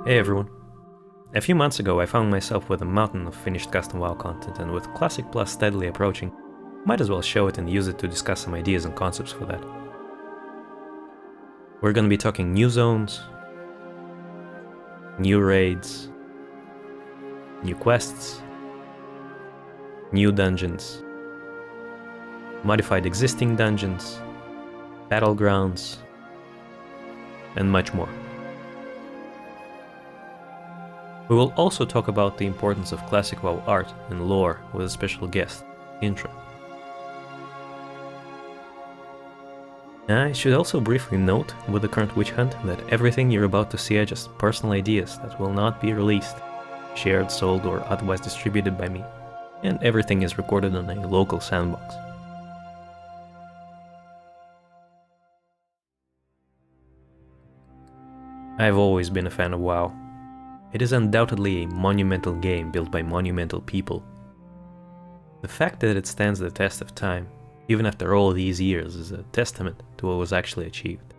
Hey everyone. A few months ago I found myself with a mountain of finished custom WoW content, and with Classic Plus steadily approaching, might as well show it and use it to discuss some ideas and concepts for that. We're gonna be talking new zones, new raids, new quests, new dungeons, modified existing dungeons, battlegrounds, and much more. We will also talk about the importance of classic WoW art and lore with a special guest, Intra. I should also briefly note, with the current witch hunt, that everything you're about to see are just personal ideas that will not be released, shared, sold, or otherwise distributed by me, and everything is recorded on a local sandbox. I've always been a fan of WoW. It is undoubtedly a monumental game built by monumental people. The fact that it stands the test of time, even after all these years, is a testament to what was actually achieved,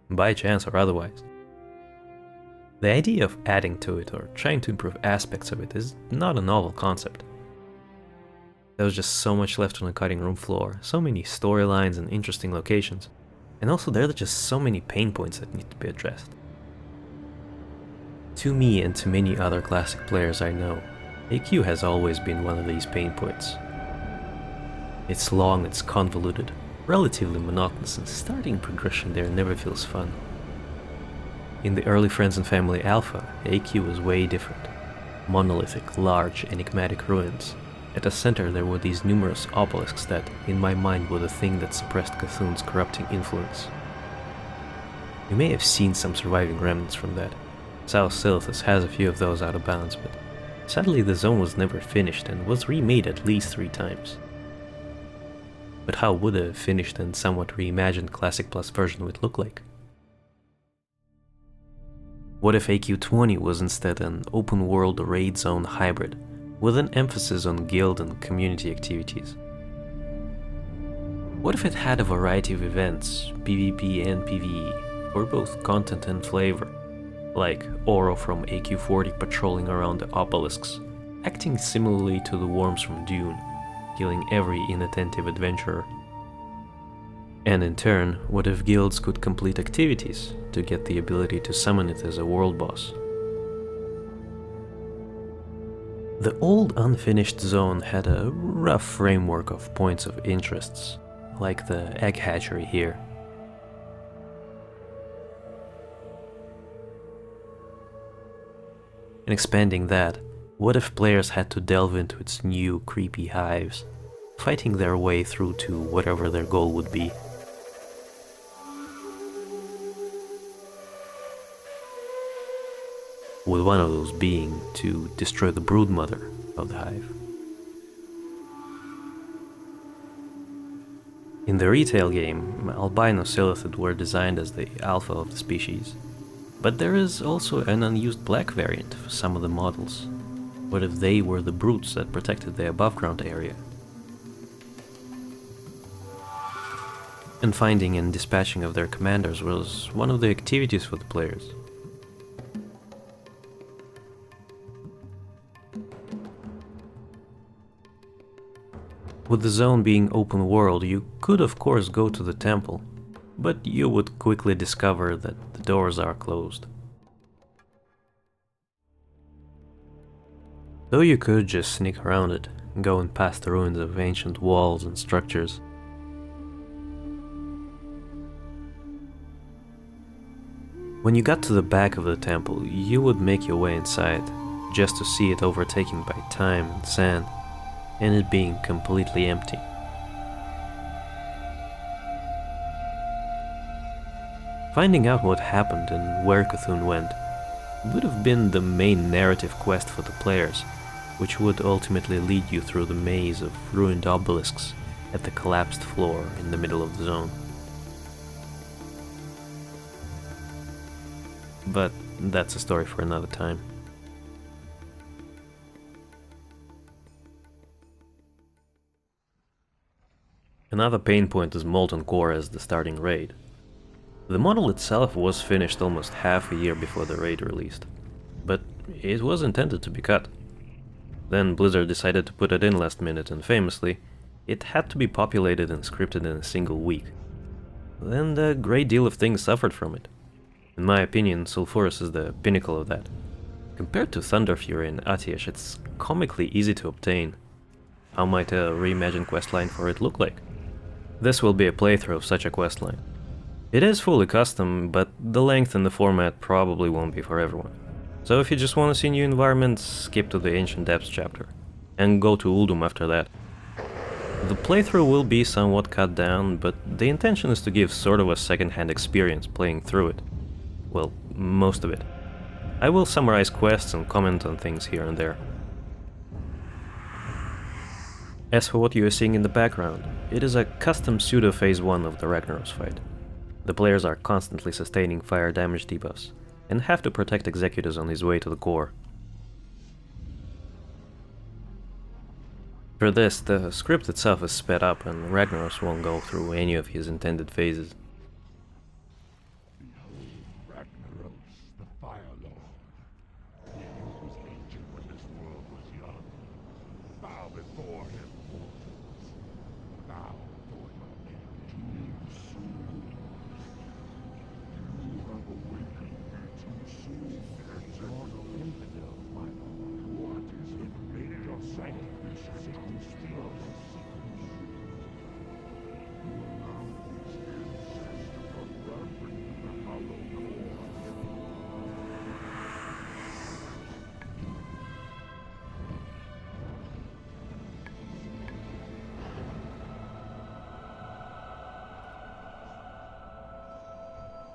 by chance or otherwise. The idea of adding to it or trying to improve aspects of it is not a novel concept. There was just so much left on the cutting room floor, so many storylines and interesting locations, and also there are just so many pain points that need to be addressed. To me and to many other classic players I know, AQ has always been one of these pain points. It's long, it's convoluted, relatively monotonous, and starting progression there never feels fun. In the early Friends and Family Alpha, AQ was way different. Monolithic, large, enigmatic ruins. At the center there were these numerous obelisks that, in my mind, were the thing that suppressed Cthulhu's corrupting influence. You may have seen some surviving remnants from that. South Silithus has a few of those out of bounds, but sadly the zone was never finished and was remade at least 3 times. But how would a finished and somewhat reimagined Classic Plus version would look like? What if AQ20 was instead an open world raid zone hybrid, with an emphasis on guild and community activities? What if it had a variety of events, PvP and PvE, for both content and flavor? Like Oro from AQ40 patrolling around the obelisks, acting similarly to the worms from Dune, killing every inattentive adventurer. And in turn, what if guilds could complete activities to get the ability to summon it as a world boss? The old unfinished zone had a rough framework of points of interests, like the egg hatchery here. And expanding that, what if players had to delve into its new, creepy hives, fighting their way through to whatever their goal would be? With one of those being to destroy the broodmother of the hive. In the retail game, albino Silithid were designed as the alpha of the species. But there is also an unused black variant for some of the models. What if they were the brutes that protected the above-ground area? And finding and dispatching of their commanders was one of the activities for the players. With the zone being open world, you could of course go to the temple, but you would quickly discover that the doors are closed. Though you could just sneak around it, going past the ruins of ancient walls and structures. When you got to the back of the temple, you would make your way inside, just to see it overtaken by time and sand, and it being completely empty. Finding out what happened and where Cthulhu went would have been the main narrative quest for the players, which would ultimately lead you through the maze of ruined obelisks at the collapsed floor in the middle of the zone. But that's a story for another time. Another pain point is Molten Core as the starting raid. The model itself was finished almost half a year before the raid released, but it was intended to be cut. Then Blizzard decided to put it in last minute, and famously, it had to be populated and scripted in a single week. And a great deal of things suffered from it. In my opinion, Sulfuras is the pinnacle of that. Compared to Thunderfury and Atiash, it's comically easy to obtain. How might a reimagined questline for it look like? This will be a playthrough of such a questline. It is fully custom, but the length and the format probably won't be for everyone. So if you just want to see new environments, skip to the Ancient Depths chapter, and go to Uldum after that. The playthrough will be somewhat cut down, but the intention is to give sort of a second-hand experience playing through it. Well, most of it. I will summarize quests and comment on things here and there. As for what you are seeing in the background, it is a custom pseudo phase 1 of the Ragnaros fight. The players are constantly sustaining fire damage debuffs, and have to protect Executus on his way to the core. For this, the script itself is sped up and Ragnaros won't go through any of his intended phases.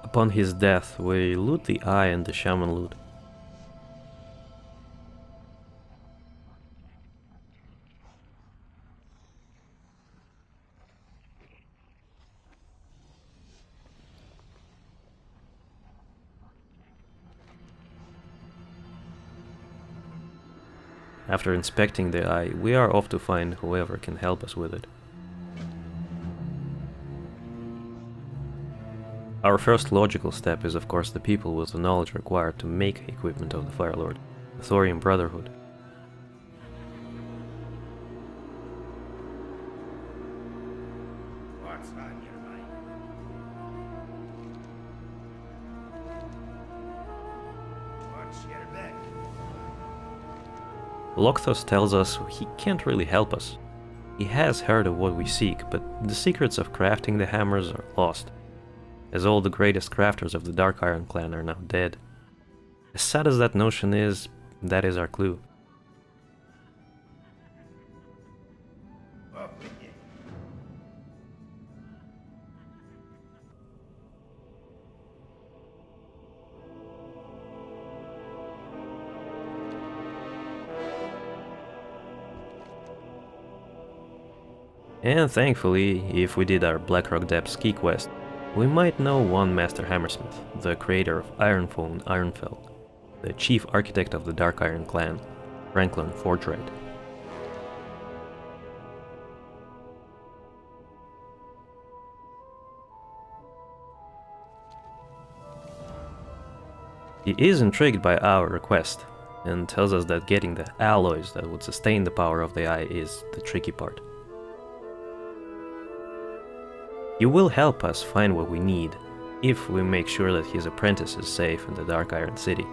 Upon his death, we loot the Eye and the Shaman loot. After inspecting the Eye, we are off to find whoever can help us with it. Our first logical step is of course the people with the knowledge required to make equipment of the Fire Lord, the Thorium Brotherhood. What's on your mind? What's your bet? Lokthos tells us he can't really help us. He has heard of what we seek, but the secrets of crafting the hammers are lost, as all the greatest crafters of the Dark Iron clan are now dead. As sad as that notion is, that is our clue. Up with you. And thankfully, if we did our Blackrock Depths key quest, we might know one Master Hammersmith, the creator of Ironfall and Ironfell, the chief architect of the Dark Iron clan, Franklin Fortright. He is intrigued by our request, and tells us that getting the alloys that would sustain the power of the Eye is the tricky part. He will help us find what we need, if we make sure that his apprentice is safe in the Dark Iron City.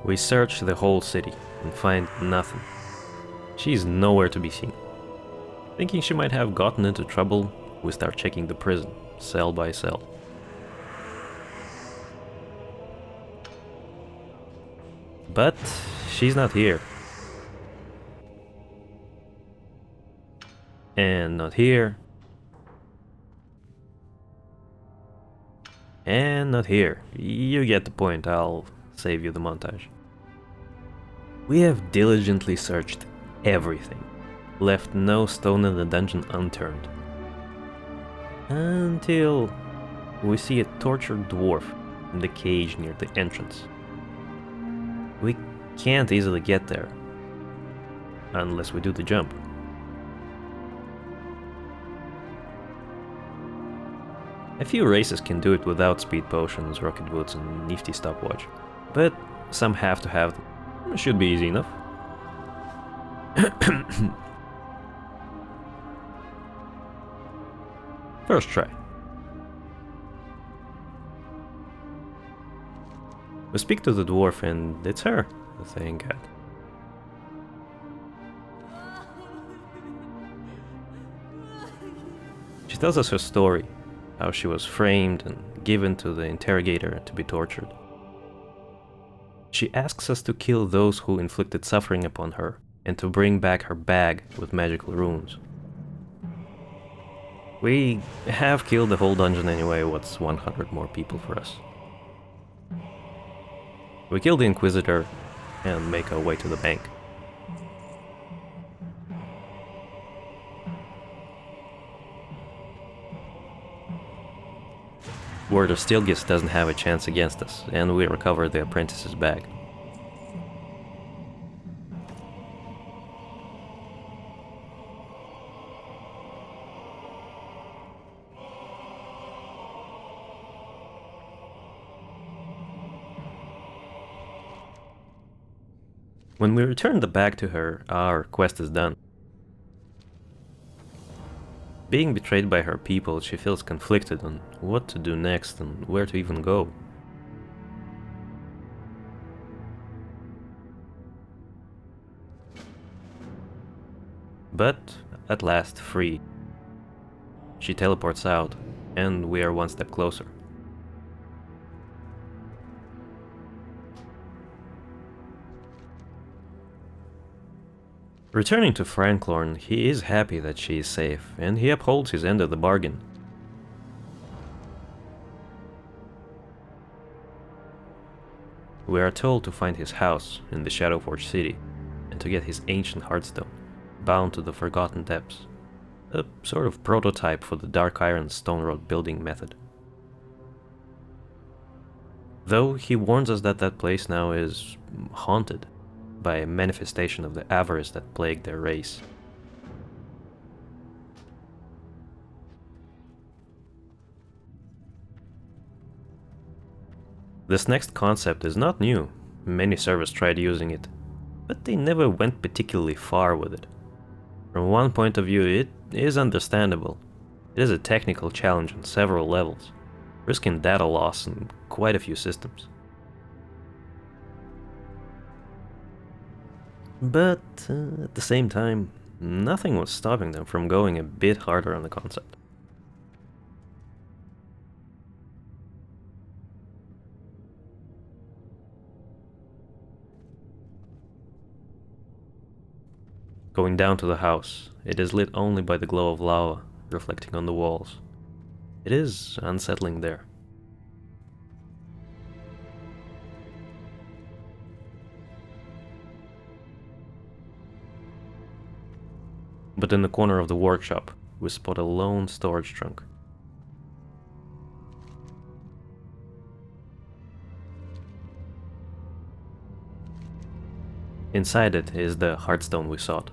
We search the whole city and find nothing. She's nowhere to be seen. Thinking she might have gotten into trouble, we start checking the prison, cell by cell. But she's not here. And not here. And not here. You get the point, I'll save you the montage. We have diligently searched everything, left no stone in the dungeon unturned. Until we see a tortured dwarf in the cage near the entrance. We can't easily get there, unless we do the jump. A few races can do it without speed potions, rocket boots, and nifty stopwatch, but some have to have them. It should be easy enough. First try. We speak to the dwarf and it's her, thank God. She tells us her story, how she was framed and given to the interrogator to be tortured. She asks us to kill those who inflicted suffering upon her and to bring back her bag with magical runes. We have killed the whole dungeon anyway, what's 100 more people for us? We kill the Inquisitor and make our way to the bank. Word of Stilgis doesn't have a chance against us, and we recover the apprentice's bag. When we return the bag to her, our quest is done. Being betrayed by her people, she feels conflicted on what to do next and where to even go. But, at last, free. She teleports out, and we are one step closer. Returning to Franklorn, he is happy that she is safe, and he upholds his end of the bargain. We are told to find his house in the Shadowforge city, and to get his ancient heartstone, bound to the Forgotten Depths, a sort of prototype for the Dark Iron stone road building method. Though he warns us that that place now is haunted by a manifestation of the avarice that plagued their race. This next concept is not new. Many servers tried using it, but they never went particularly far with it. From one point of view, it is understandable. It is a technical challenge on several levels, risking data loss in quite a few systems. But at the same time, nothing was stopping them from going a bit harder on the concept. Going down to the house, it is lit only by the glow of lava reflecting on the walls. It is unsettling there. But in the corner of the workshop, we spot a lone storage trunk. Inside it is the heartstone we sought.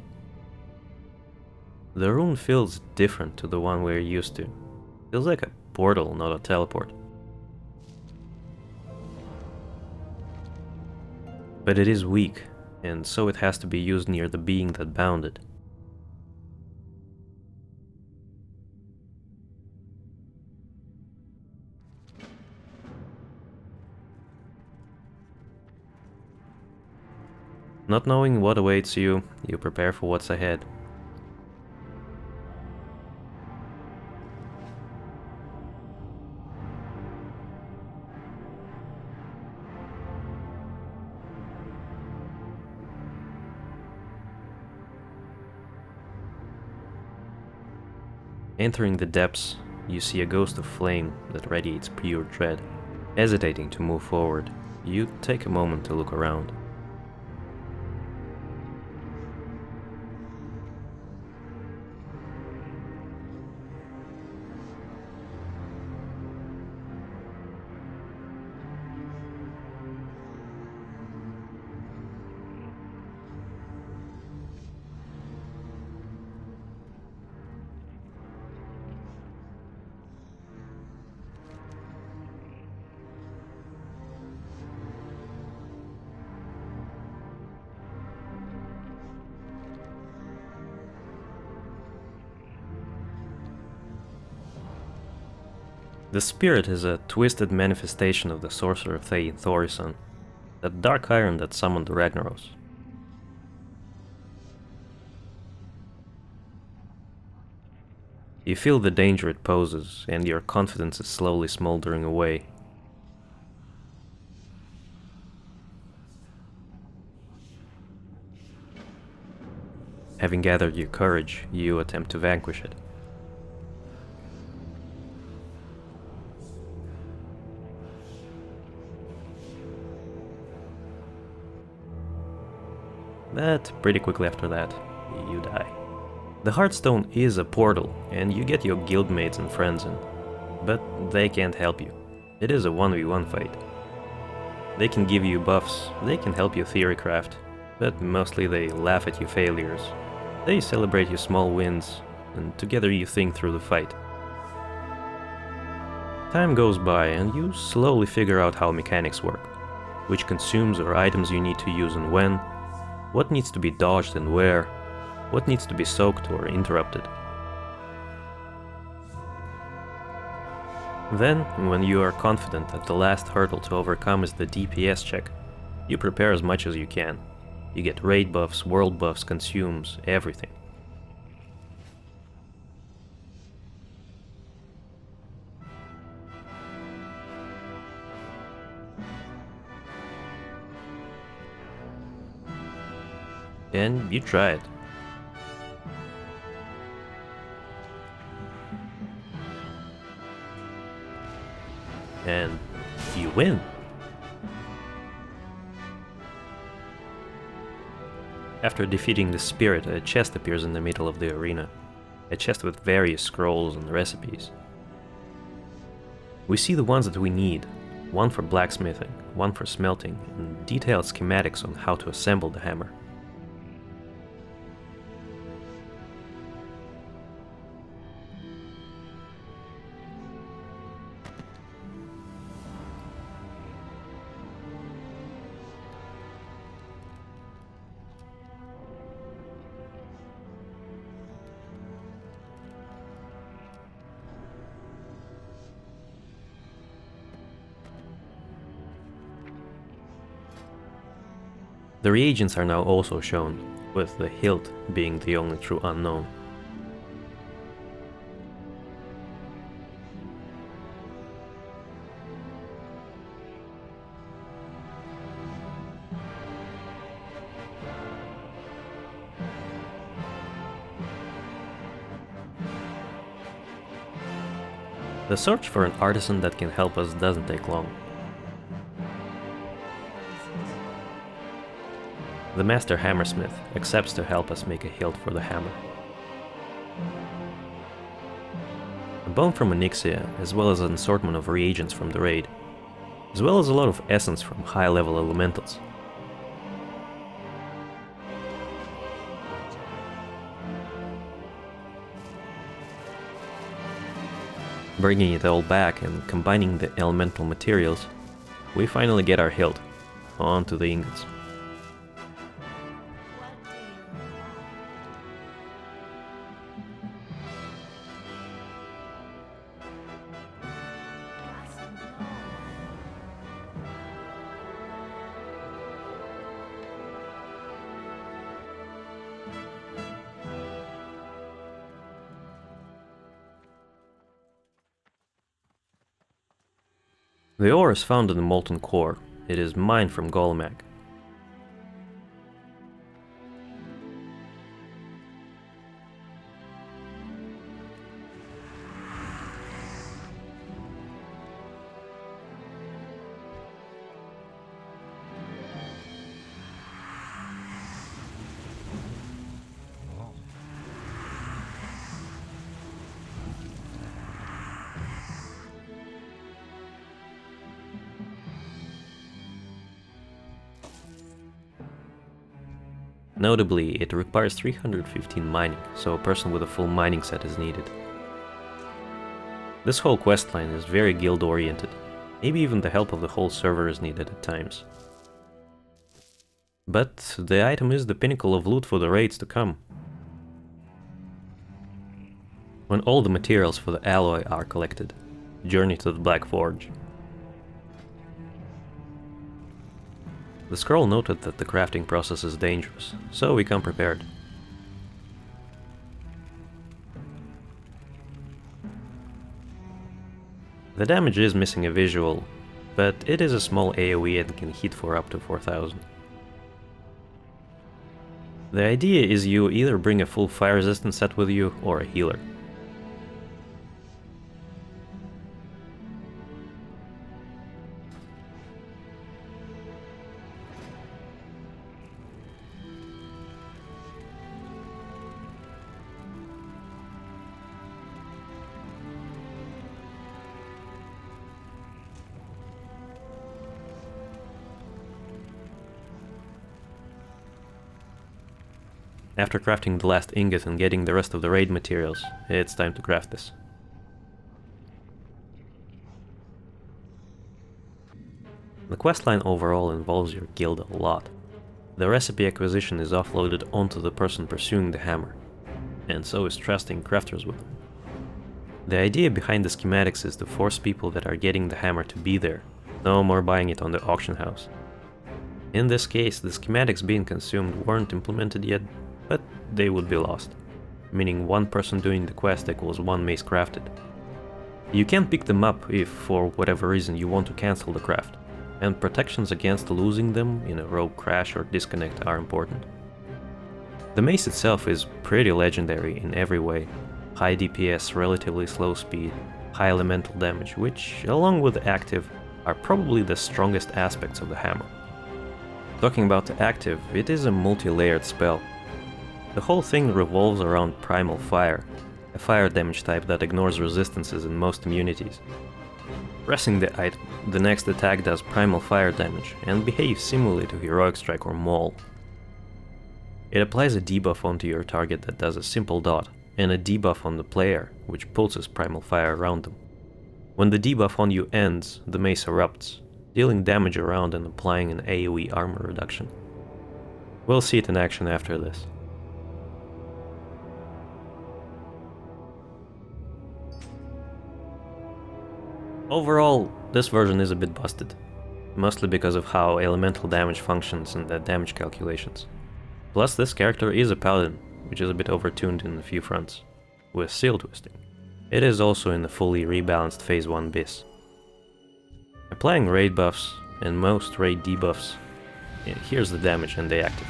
The room feels different to the one we're used to. Feels like a portal, not a teleport. But it is weak, and so it has to be used near the being that bound it. Not knowing what awaits you, you prepare for what's ahead. Entering the depths, you see a ghost of flame that radiates pure dread. Hesitating to move forward, you take a moment to look around. The spirit is a twisted manifestation of the sorcerer Thane Thorison, that dark iron that summoned the Ragnaros. You feel the danger it poses, and your confidence is slowly smoldering away. Having gathered your courage, you attempt to vanquish it. But pretty quickly after that, you die. The Heartstone is a portal, and you get your guildmates and friends in, but they can't help you. It is a 1v1 fight. They can give you buffs, they can help you theorycraft, but mostly they laugh at your failures. They celebrate your small wins, and together you think through the fight. Time goes by, and you slowly figure out how mechanics work, which consumes or items you need to use and when, what needs to be dodged and where, what needs to be soaked or interrupted. Then, when you are confident that the last hurdle to overcome is the DPS check, you prepare as much as you can. You get raid buffs, world buffs, consumes, everything. And you try it. And you win. After defeating the spirit, a chest appears in the middle of the arena. A chest with various scrolls and recipes. We see the ones that we need. One for blacksmithing, one for smelting, and detailed schematics on how to assemble the hammer. The reagents are now also shown, with the hilt being the only true unknown. The search for an artisan that can help us doesn't take long. The master hammersmith accepts to help us make a hilt for the hammer. A bone from Onyxia, as well as an assortment of reagents from the raid, as well as a lot of essence from high-level elementals. Bringing it all back and combining the elemental materials, we finally get our hilt, onto the ingots. The ore is found in the molten core. It is mined from Golimac. Notably, it requires 315 mining, so a person with a full mining set is needed. This whole questline is very guild-oriented. Maybe even the help of the whole server is needed at times. But the item is the pinnacle of loot for the raids to come. When all the materials for the alloy are collected, Journey to the Black Forge. The scroll noted that the crafting process is dangerous, so we come prepared. The damage is missing a visual, but it is a small AoE and can hit for up to 4000. The idea is you either bring a full fire resistance set with you or a healer. After crafting the last ingot and getting the rest of the raid materials, it's time to craft this. The questline overall involves your guild a lot. The recipe acquisition is offloaded onto the person pursuing the hammer, and so is trusting crafters with them. The idea behind the schematics is to force people that are getting the hammer to be there, no more buying it on the auction house. In this case, the schematics being consumed weren't implemented yet, but they would be lost, meaning one person doing the quest equals one mace crafted. You can't pick them up if, for whatever reason, you want to cancel the craft, and protections against losing them in a rogue crash or disconnect are important. The mace itself is pretty legendary in every way. High DPS, relatively slow speed, high elemental damage, which, along with the active, are probably the strongest aspects of the hammer. Talking about the active, it is a multi-layered spell. The whole thing revolves around Primal Fire, a fire damage type that ignores resistances in most immunities. Pressing the item, the next attack does Primal Fire damage and behaves similarly to Heroic Strike or Maul. It applies a debuff onto your target that does a simple dot, and a debuff on the player, which pulses Primal Fire around them. When the debuff on you ends, the mace erupts, dealing damage around and applying an AoE armor reduction. We'll see it in action after this. Overall, this version is a bit busted, mostly because of how elemental damage functions and the damage calculations. Plus, this character is a paladin, which is a bit overtuned in a few fronts, with seal twisting. It is also in the fully rebalanced Phase 1 bis. Applying raid buffs and most raid debuffs, here's the damage and the active.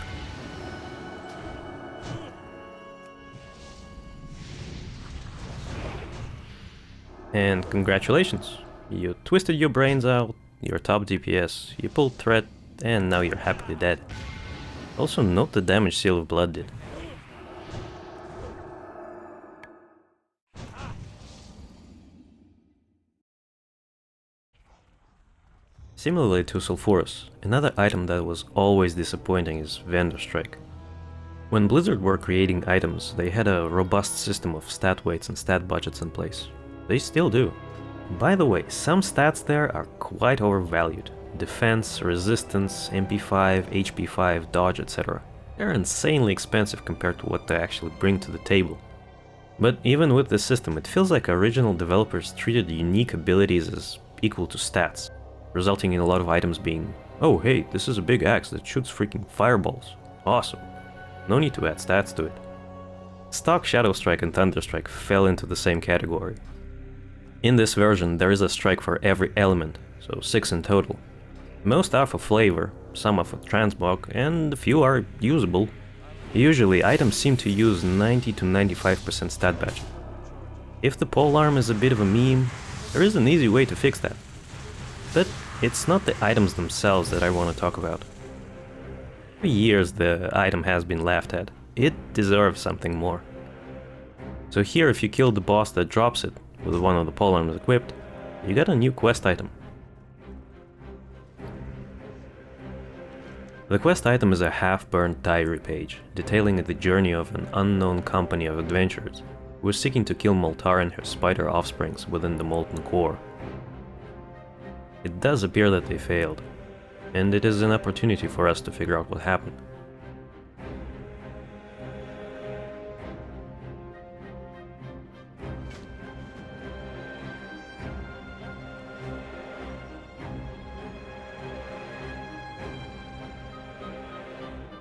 And congratulations! You twisted your brains out, you're top DPS, you pulled threat, and now you're happily dead. Also note the damage Seal of Blood did. Similarly to Sulfuras, another item that was always disappointing is Vendorstrike. When Blizzard were creating items, they had a robust system of stat weights and stat budgets in place. They still do. By the way, some stats there are quite overvalued. Defense, resistance, MP5, HP5, dodge, etc. They're insanely expensive compared to what they actually bring to the table. But even with this system, it feels like original developers treated unique abilities as equal to stats, resulting in a lot of items being, oh hey, this is a big axe that shoots freaking fireballs. Awesome. No need to add stats to it. Stock Shadowstrike and Thunderstrike fell into the same category. In this version, there is a strike for every element, so 6 in total. Most are for flavor, some are for transmog, and a few are usable. Usually, items seem to use 90 to 95% stat budget. If the polearm is a bit of a meme, there is an easy way to fix that. But it's not the items themselves that I want to talk about. For years the item has been laughed at. It deserves something more. So here, if you kill the boss that drops it, with one of the polearms equipped, you got a new quest item. The quest item is a half-burnt diary page, detailing the journey of an unknown company of adventurers who is seeking to kill Moltar and her spider offsprings within the molten core. It does appear that they failed, and it is an opportunity for us to figure out what happened.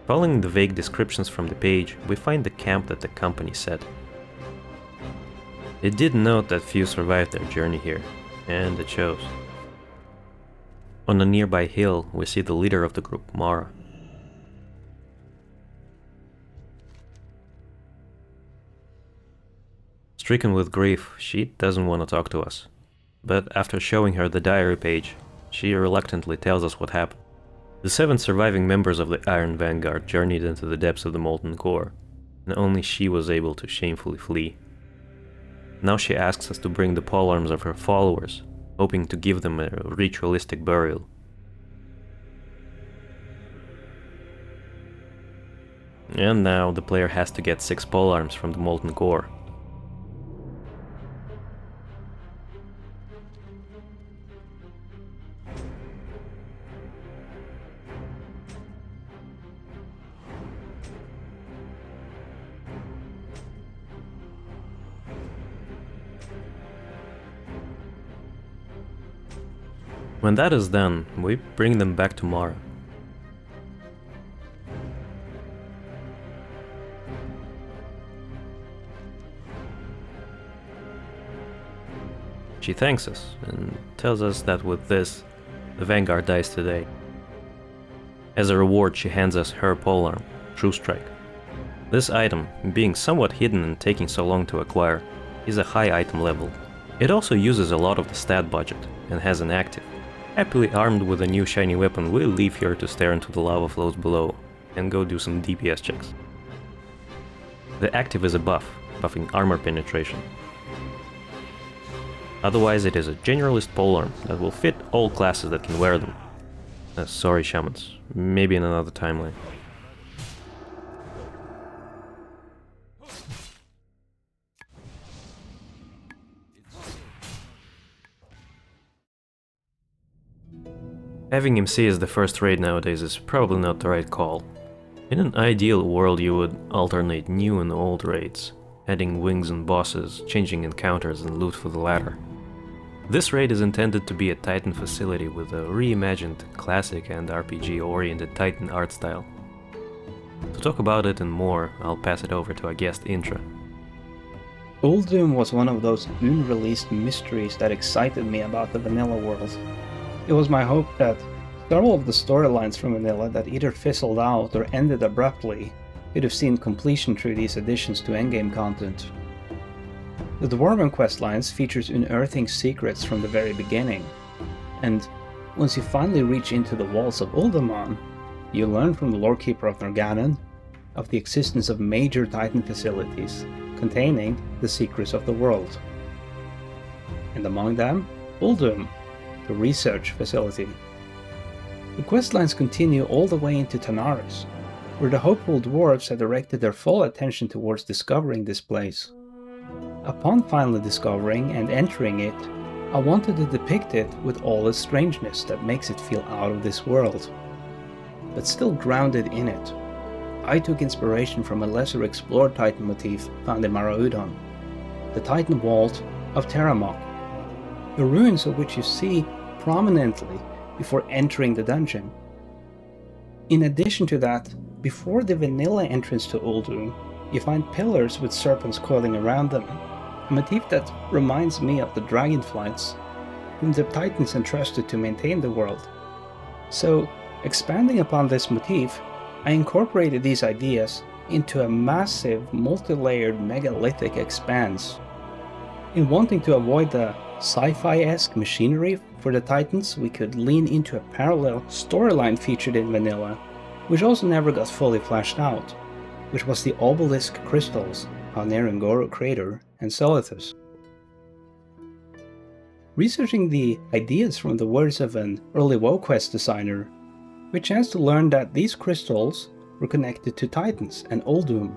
Following the vague descriptions from the page, we find the camp that the company set. It did note that few survived their journey here, and it shows. On a nearby hill, we see the leader of the group, Mara. Stricken with grief, she doesn't want to talk to us. But after showing her the diary page, she reluctantly tells us what happened. The 7 surviving members of the Iron Vanguard journeyed into the depths of the molten core, and only she was able to shamefully flee. Now she asks us to bring the polearms of her followers, hoping to give them a ritualistic burial. And now the player has to get 6 polearms from the molten core. When that is done, we bring them back to Mara. She thanks us and tells us that with this, the Vanguard dies today. As a reward, she hands us her polearm, True Strike. This item, being somewhat hidden and taking so long to acquire, is a high item level. It also uses a lot of the stat budget and has an active. Happily armed with a new shiny weapon, we'll leave here to stare into the lava flows below and go do some DPS checks. The active is a buff, buffing armor penetration. Otherwise it is a generalist polearm that will fit all classes that can wear them. Sorry shamans, maybe in another timeline. Having him see as the first raid nowadays is probably not the right call. In an ideal world you would alternate new and old raids, adding wings and bosses, changing encounters and loot for the latter. This raid is intended to be a Titan facility with a reimagined, classic and RPG-oriented Titan art style. To talk about it and more, I'll pass it over to our guest Intra. Uldum was one of those unreleased mysteries that excited me about the vanilla world. It was my hope that several of the storylines from vanilla that either fizzled out or ended abruptly could have seen completion through these additions to endgame content. The Dwarven questlines features unearthing secrets from the very beginning, and once you finally reach into the walls of Uldum, you learn from the Lorekeeper of Norgannon of the existence of major Titan facilities containing the secrets of the world. And among them, Uldum, the research facility. The questlines continue all the way into Tanaris, where the hopeful dwarves had directed their full attention towards discovering this place. Upon finally discovering and entering it, I wanted to depict it with all its strangeness that makes it feel out of this world, but still grounded in it. I took inspiration from a lesser explored Titan motif found in Maraudon, the Titan Vault of Terramok, the ruins of which you see prominently before entering the dungeon. In addition to that, before the vanilla entrance to Uldum, you find pillars with serpents coiling around them, a motif that reminds me of the dragonflights, whom the Titans entrusted to maintain the world. So, expanding upon this motif, I incorporated these ideas into a massive, multi-layered megalithic expanse. In wanting to avoid the sci-fi-esque machinery for the Titans, we could lean into a parallel storyline featured in vanilla, which also never got fully fleshed out, which was the obelisk crystals on Nerungoro Crater and Celithus. Researching the ideas from the words of an early WoW quest designer, we chanced to learn that these crystals were connected to Titans and Uldum,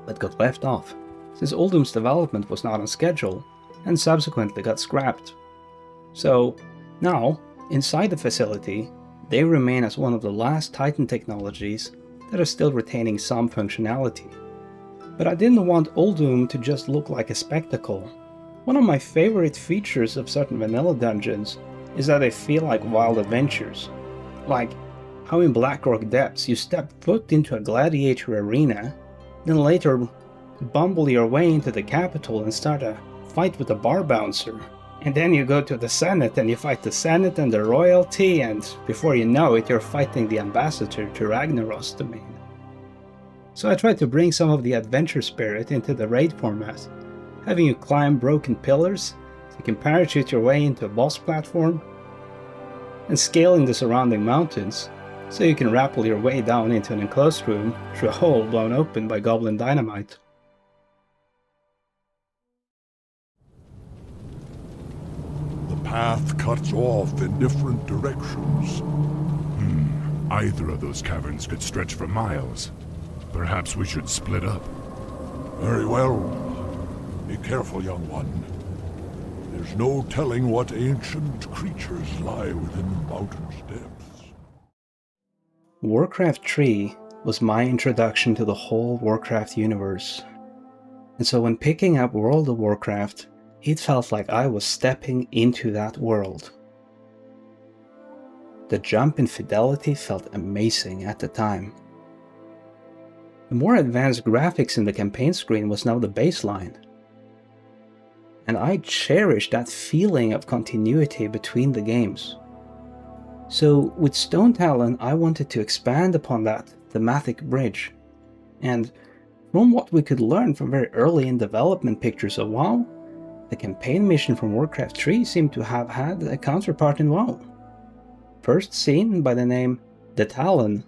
but got left off, since Uldum's development was not on schedule and subsequently got scrapped. So now, inside the facility, they remain as one of the last Titan technologies that are still retaining some functionality. But I didn't want Uldum to just look like a spectacle. One of my favorite features of certain vanilla dungeons is that they feel like wild adventures. Like, how in Blackrock Depths you step foot into a gladiator arena, then later bumble your way into the capital and start a fight with a bar bouncer. And then you go to the Senate and you fight the Senate and the royalty, and before you know it, you're fighting the ambassador to Ragnaros domain. So I tried to bring some of the adventure spirit into the raid format, having you climb broken pillars, so you can parachute your way into a boss platform, and scaling the surrounding mountains, so you can rappel your way down into an enclosed room through a hole blown open by goblin dynamite. The path cuts off in different directions. Either of those caverns could stretch for miles. Perhaps we should split up. Very well. Be careful, young one. There's no telling what ancient creatures lie within the mountain's depths. Warcraft 3 was my introduction to the whole Warcraft universe. And so when picking up World of Warcraft, it felt like I was stepping into that world. The jump in fidelity felt amazing at the time. The more advanced graphics in the campaign screen was now the baseline. And I cherished that feeling of continuity between the games. So with Stonetalon, I wanted to expand upon that thematic bridge. And from what we could learn from very early in development pictures of WoW, the campaign mission from Warcraft 3 seemed to have had a counterpart in WoW. First seen by the name The Talon,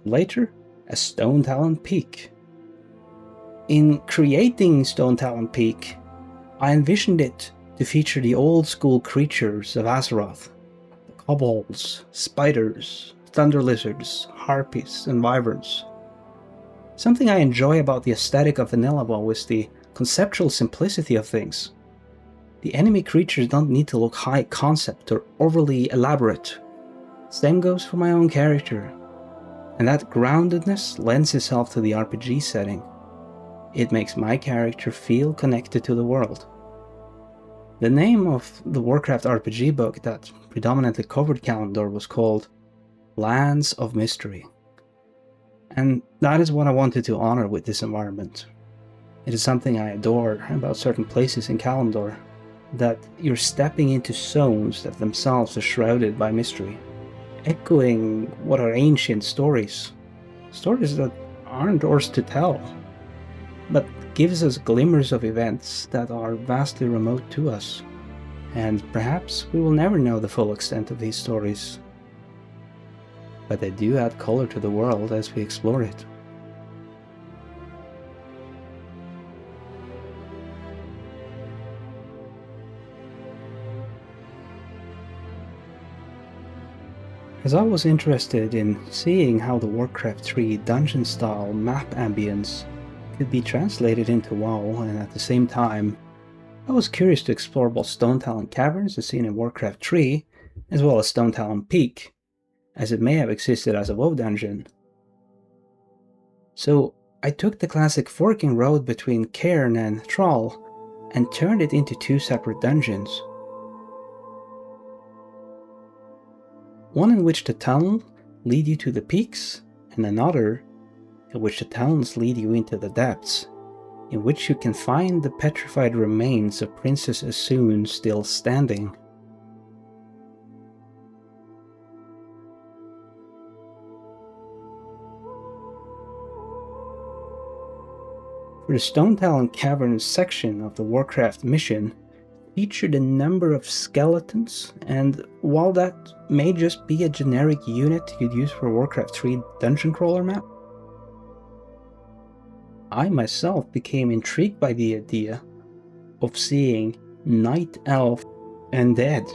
later as Stonetalon Peak. In creating Stonetalon Peak, I envisioned it to feature the old school creatures of Azeroth. The kobolds, spiders, thunder lizards, harpies, and wyverns. Something I enjoy about the aesthetic of Vanilla WoW is the conceptual simplicity of things. The enemy creatures don't need to look high concept or overly elaborate. Same goes for my own character. And that groundedness lends itself to the RPG setting. It makes my character feel connected to the world. The name of the Warcraft RPG book that predominantly covered Kalimdor was called Lands of Mystery. And that is what I wanted to honor with this environment. It is something I adore about certain places in Kalimdor, that you're stepping into zones that themselves are shrouded by mystery, echoing what are ancient stories. Stories that aren't ours to tell, but gives us glimmers of events that are vastly remote to us. And perhaps we will never know the full extent of these stories. But they do add color to the world as we explore it. As I was interested in seeing how the Warcraft 3 dungeon-style map ambience could be translated into WoW, and at the same time, I was curious to explore both Stonetalon Caverns as seen in Warcraft 3, as well as Stonetalon Peak, as it may have existed as a WoW dungeon. So I took the classic forking road between Cairn and Thrall and turned it into two separate dungeons. One in which the tunnel lead you to the peaks, and another in which the tunnels lead you into the depths, in which you can find the petrified remains of Princess Asun still standing. For the Stonetalon Cavern section of the Warcraft mission featured a number of skeletons, and while that may just be a generic unit you'd use for a Warcraft 3 dungeon crawler map, I myself became intrigued by the idea of seeing Night Elf undead.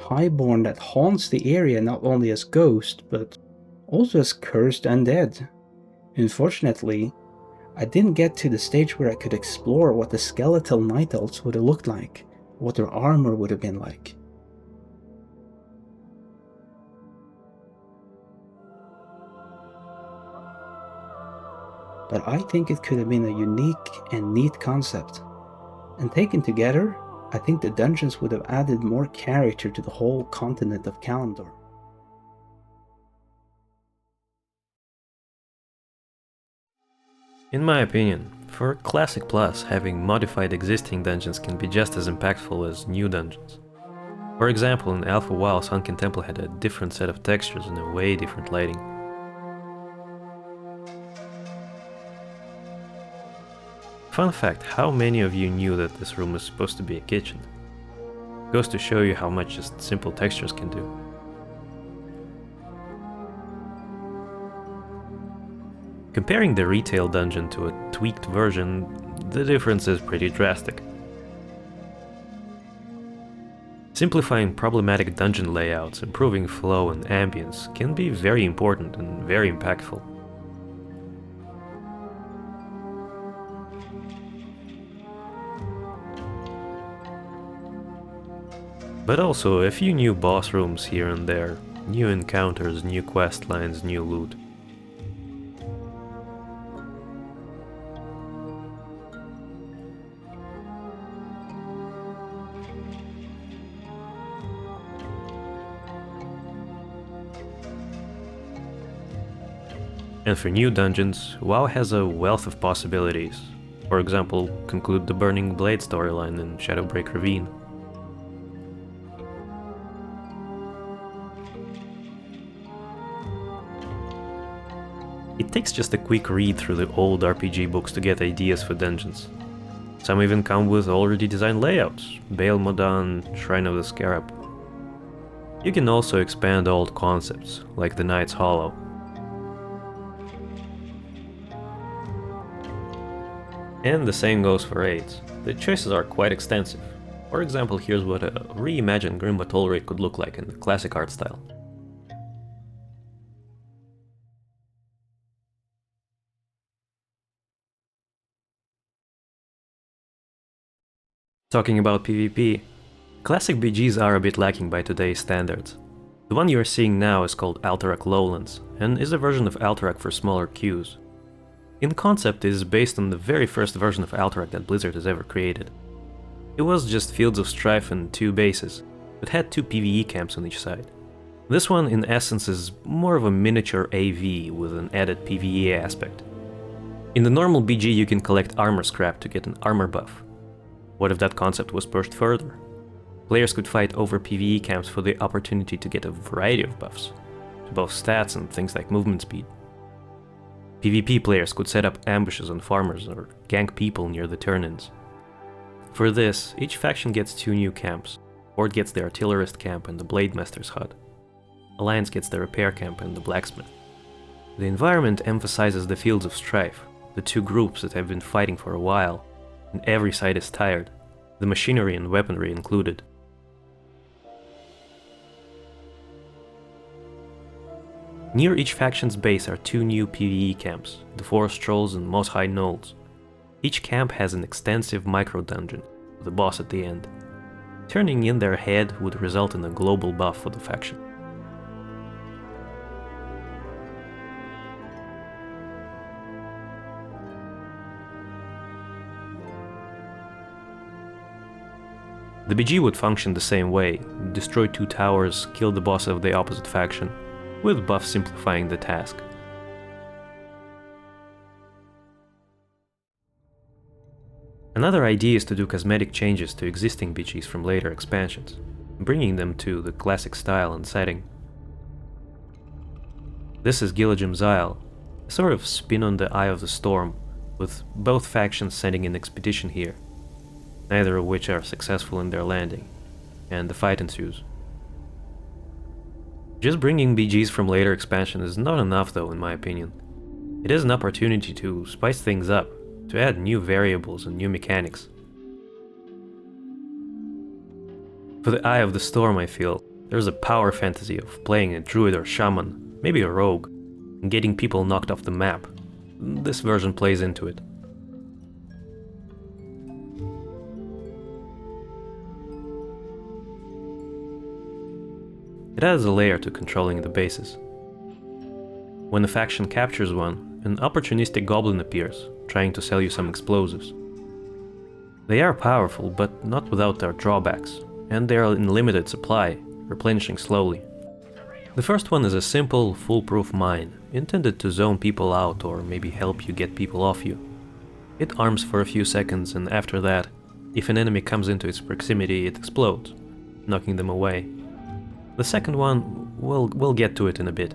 Highborn that haunts the area not only as ghost, but also as cursed undead. Unfortunately, I didn't get to the stage where I could explore what the skeletal Night Elves would have looked like, what their armor would have been like. But I think it could have been a unique and neat concept, and taken together, I think the dungeons would have added more character to the whole continent of Kalimdor. In my opinion, for Classic Plus, having modified existing dungeons can be just as impactful as new dungeons. For example, in Alpha WoW, Sunken Temple had a different set of textures and a way different lighting. Fun fact, how many of you knew that this room was supposed to be a kitchen? Goes to show you how much just simple textures can do. Comparing the retail dungeon to a tweaked version, the difference is pretty drastic. Simplifying problematic dungeon layouts, improving flow and ambience can be very important and very impactful. But also a few new boss rooms here and there, new encounters, new quest lines, new loot. And for new dungeons, WoW has a wealth of possibilities. For example, conclude the Burning Blade storyline in Shadowbreak Ravine. It takes just a quick read through the old RPG books to get ideas for dungeons. Some even come with already designed layouts, Baal Modan, Shrine of the Scarab. You can also expand old concepts, like the Knight's Hollow. And the same goes for raids. The choices are quite extensive. For example, here's what a reimagined Grim Battle raid could look like in the classic art style. Talking about PvP, classic BGs are a bit lacking by today's standards. The one you are seeing now is called Alterac Lowlands, and is a version of Alterac for smaller queues. In concept, it is based on the very first version of Alterac that Blizzard has ever created. It was just Fields of Strife and 2 bases, but had 2 PvE camps on each side. This one in essence is more of a miniature AV with an added PvE aspect. In the normal BG you can collect armor scrap to get an armor buff. What if that concept was pushed further? Players could fight over PvE camps for the opportunity to get a variety of buffs, to both stats and things like movement speed. PvP players could set up ambushes on farmers or gank people near the turn-ins. For this, each faction gets 2 new camps. Horde gets the Artillerist camp and the Blademaster's hut. Alliance gets the Repair camp and the Blacksmith. The environment emphasizes the Fields of Strife, the 2 groups that have been fighting for a while, and every side is tired, the machinery and weaponry included. Near each faction's base are 2 new PvE camps, the Forest Trolls and Moss High Knolls. Each camp has an extensive micro-dungeon, with a boss at the end. Turning in their head would result in a global buff for the faction. The BG would function the same way, destroy 2 towers, kill the boss of the opposite faction, with buff simplifying the task. Another idea is to do cosmetic changes to existing BGs from later expansions, bringing them to the classic style and setting. This is Gillijim's Isle, a sort of spin on the Eye of the Storm, with both factions sending an expedition here, neither of which are successful in their landing, and the fight ensues. Just bringing BGs from later expansion is not enough though, in my opinion. It is an opportunity to spice things up, to add new variables and new mechanics. For the Eye of the Storm, I feel, there's a power fantasy of playing a druid or shaman, maybe a rogue, and getting people knocked off the map. This version plays into it. It adds a layer to controlling the bases. When a faction captures one, an opportunistic goblin appears, trying to sell you some explosives. They are powerful, but not without their drawbacks, and they are in limited supply, replenishing slowly. The first one is a simple, foolproof mine, intended to zone people out or maybe help you get people off you. It arms for a few seconds, and after that, if an enemy comes into its proximity, it explodes, knocking them away. The second one, we'll get to it in a bit.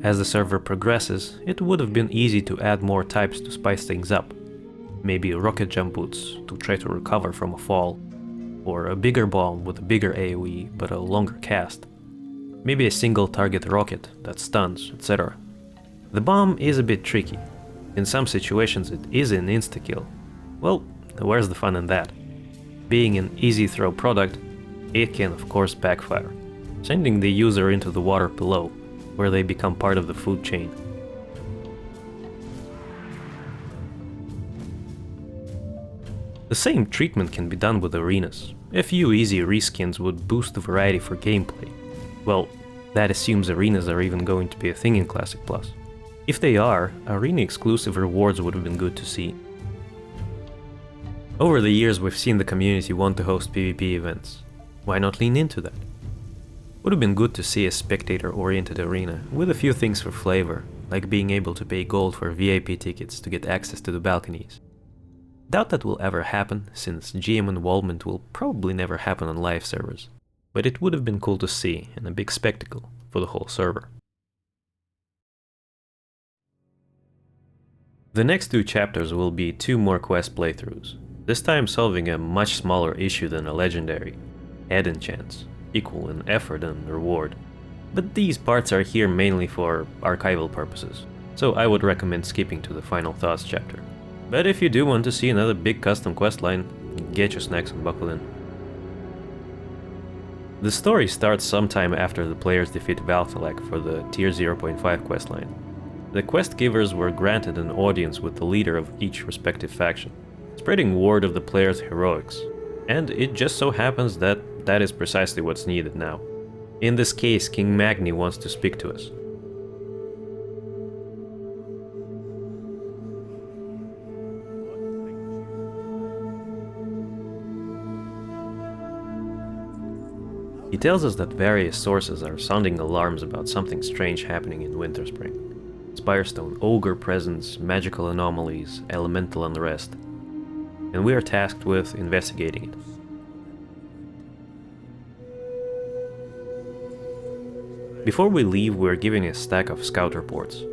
As the server progresses, it would have been easy to add more types to spice things up. Maybe rocket jump boots to try to recover from a fall, or a bigger bomb with a bigger AoE but a longer cast. Maybe a single target rocket that stuns, etc. The bomb is a bit tricky. In some situations it is an insta-kill. Well, where's the fun in that? Being an easy throw product, it can of course backfire, sending the user into the water below, where they become part of the food chain. The same treatment can be done with arenas. A few easy reskins would boost the variety for gameplay. Well, that assumes arenas are even going to be a thing in Classic Plus. If they are, arena-exclusive rewards would have been good to see. Over the years we've seen the community want to host PvP events. Why not lean into that? Would have been good to see a spectator-oriented arena, with a few things for flavor, like being able to pay gold for VIP tickets to get access to the balconies. Doubt that will ever happen, since GM involvement will probably never happen on live servers, but it would have been cool to see, and a big spectacle for the whole server. The next two chapters will be 2 more quest playthroughs, this time solving a much smaller issue than a legendary, add enchants, equal in effort and reward. But these parts are here mainly for archival purposes, so I would recommend skipping to the Final Thoughts chapter. But if you do want to see another big custom questline, get your snacks and buckle in. The story starts sometime after the players defeat Alterac for the Tier 0.5 questline. The quest givers were granted an audience with the leader of each respective faction, spreading word of the players' heroics, and it just so happens that that is precisely what's needed now. In this case, King Magni wants to speak to us. He tells us that various sources are sounding alarms about something strange happening in Winterspring. Spirestone ogre presence, magical anomalies, elemental unrest, and we are tasked with investigating it. Before we leave, we're given a stack of scout reports.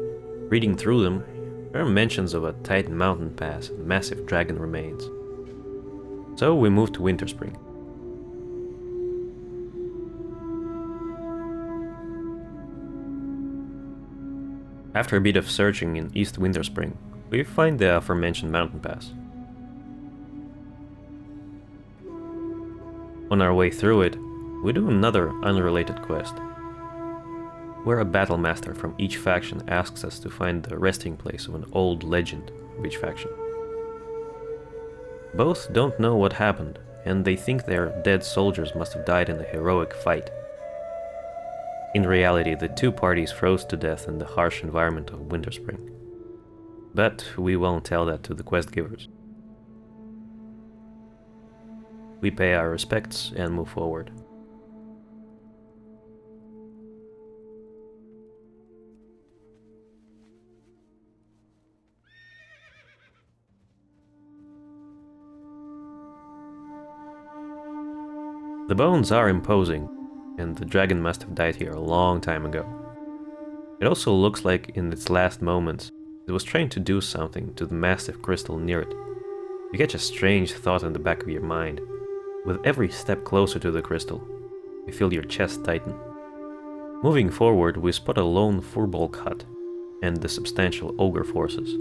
Reading through them, there are mentions of a Titan mountain pass and massive dragon remains. So we move to Winterspring. After a bit of searching in East Winterspring, we find the aforementioned mountain pass. On our way through it, we do another unrelated quest, where a battle master from each faction asks us to find the resting place of an old legend of each faction. Both don't know what happened, and they think their dead soldiers must have died in a heroic fight. In reality, the two parties froze to death in the harsh environment of Winterspring. But we won't tell that to the quest givers. We pay our respects and move forward. The bones are imposing, and the dragon must have died here a long time ago. It also looks like in its last moments, it was trying to do something to the massive crystal near it. You catch a strange thought in the back of your mind. With every step closer to the crystal, you feel your chest tighten. Moving forward, we spot a lone Furbolg hut and the substantial ogre forces.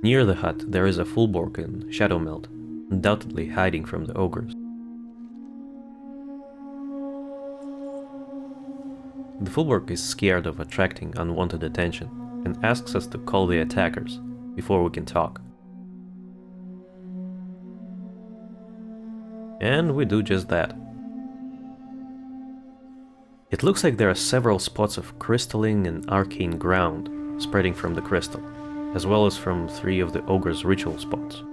Near the hut, there is a Furbolg in Shadowmelt, undoubtedly hiding from the ogres. The Furbolg is scared of attracting unwanted attention and asks us to call the attackers before we can talk. And we do just that. It looks like there are several spots of crystalline and arcane ground spreading from the crystal. as well as from 3 of the ogre's ritual spots.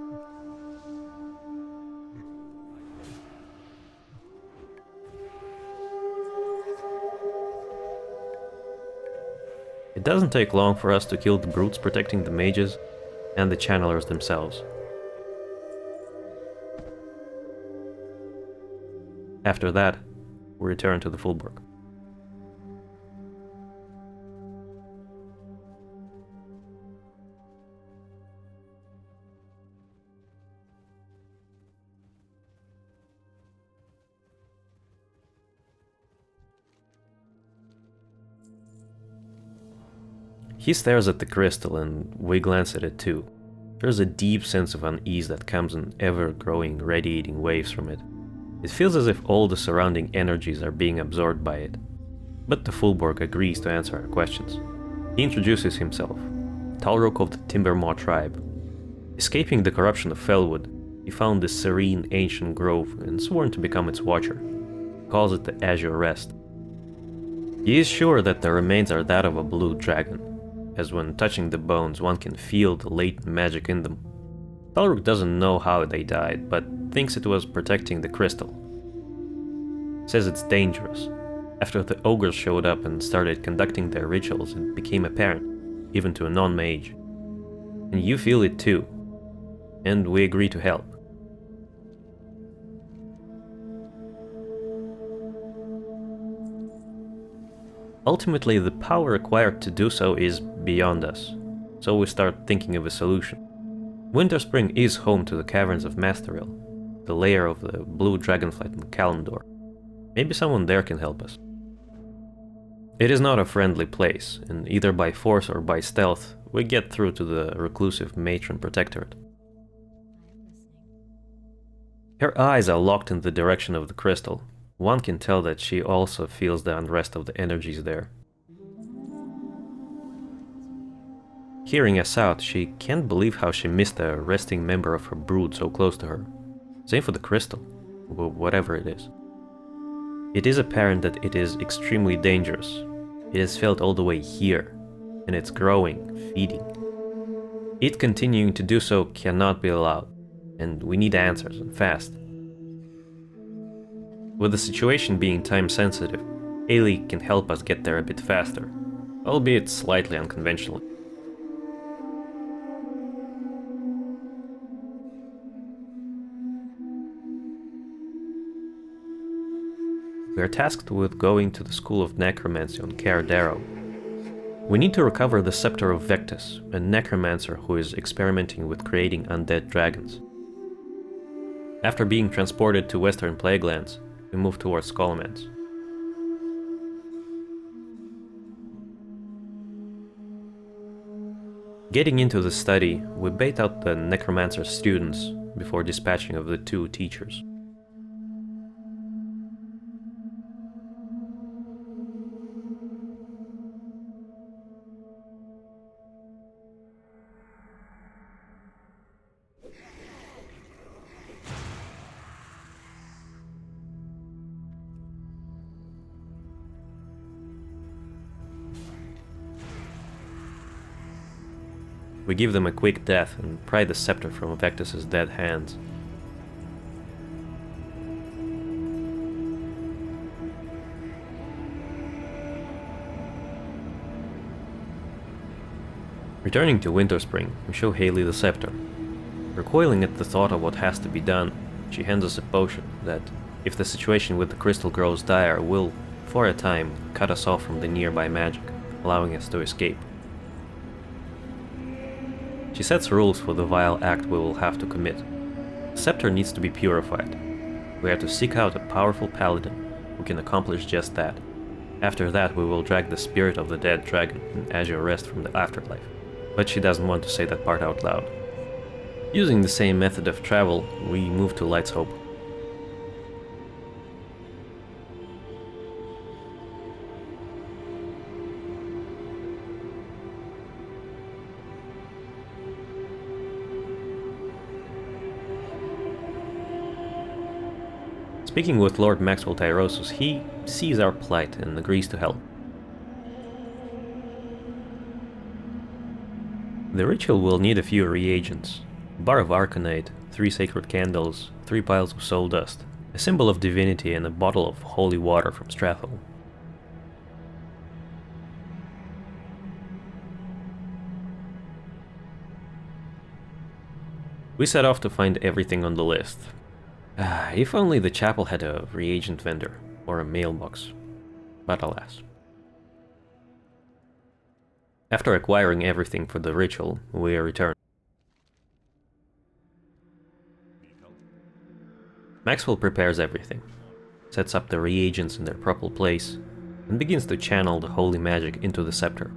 It doesn't take long for us to kill the brutes protecting the mages and the channelers themselves. After that, we return to the Fulburg. He stares at the crystal and we glance at it too. There's a deep sense of unease that comes in ever-growing radiating waves from it. It feels as if all the surrounding energies are being absorbed by it. But the Fulborg agrees to answer our questions. He introduces himself, Talrok of the Timbermaw tribe. Escaping the corruption of Felwood, he found this serene ancient grove and sworn to become its watcher. He calls it the Azure Rest. He is sure that the remains are that of a blue dragon, as when touching the bones one can feel the latent magic in them. Talrok doesn't know how they died, but thinks it was protecting the crystal. Says it's dangerous. After the ogres showed up and started conducting their rituals, it became apparent, even to a non-mage. And you feel it too. And we agree to help. Ultimately, the power required to do so is beyond us, so we start thinking of a solution. Winterspring is home to the Caverns of Masteril, the lair of the blue dragonflight in Kalimdor. Maybe someone there can help us. It is not a friendly place, and either by force or by stealth, we get through to the reclusive matron protectorate. Her eyes are locked in the direction of the crystal. One can tell that she also feels the unrest of the energies there. Hearing us out, she can't believe how she missed a resting member of her brood so close to her. Same for the crystal, whatever it is. It is apparent that it is extremely dangerous. It is felt all the way here, and it's growing, feeding. It continuing to do so cannot be allowed, and we need answers, and fast. With the situation being time-sensitive, Ailey can help us get there a bit faster, albeit slightly unconventionally. We are tasked with going to the School of Necromancy on Caer Darrow. We need to recover the Scepter of Vectus, a necromancer who is experimenting with creating undead dragons. After being transported to Western Plaguelands, we move towards Scholomance. Getting into the study, we bait out the necromancer's students before dispatching of the 2 teachers. We give them a quick death and pry the scepter from Vectus's dead hands. Returning to Winterspring, we show Haley the scepter. Recoiling at the thought of what has to be done, she hands us a potion that, if the situation with the crystal grows dire, will, for a time, cut us off from the nearby magic, allowing us to escape. She sets rules for the vile act we will have to commit. The scepter needs to be purified. We are to seek out a powerful paladin who can accomplish just that. After that, we will drag the spirit of the dead dragon in Azure Rest from the afterlife. But she doesn't want to say that part out loud. Using the same method of travel, we move to Light's Hope. Speaking with Lord Maxwell Tyrosus, he sees our plight and agrees to help. The ritual will need a few reagents. A bar of Arcanite, 3 sacred candles, 3 piles of soul dust, a symbol of divinity, and a bottle of holy water from Strathel. We set off to find everything on the list. If only the chapel had a reagent vendor, or a mailbox. But alas. After acquiring everything for the ritual, we return. Maxwell prepares everything, sets up the reagents in their proper place, and begins to channel the holy magic into the scepter.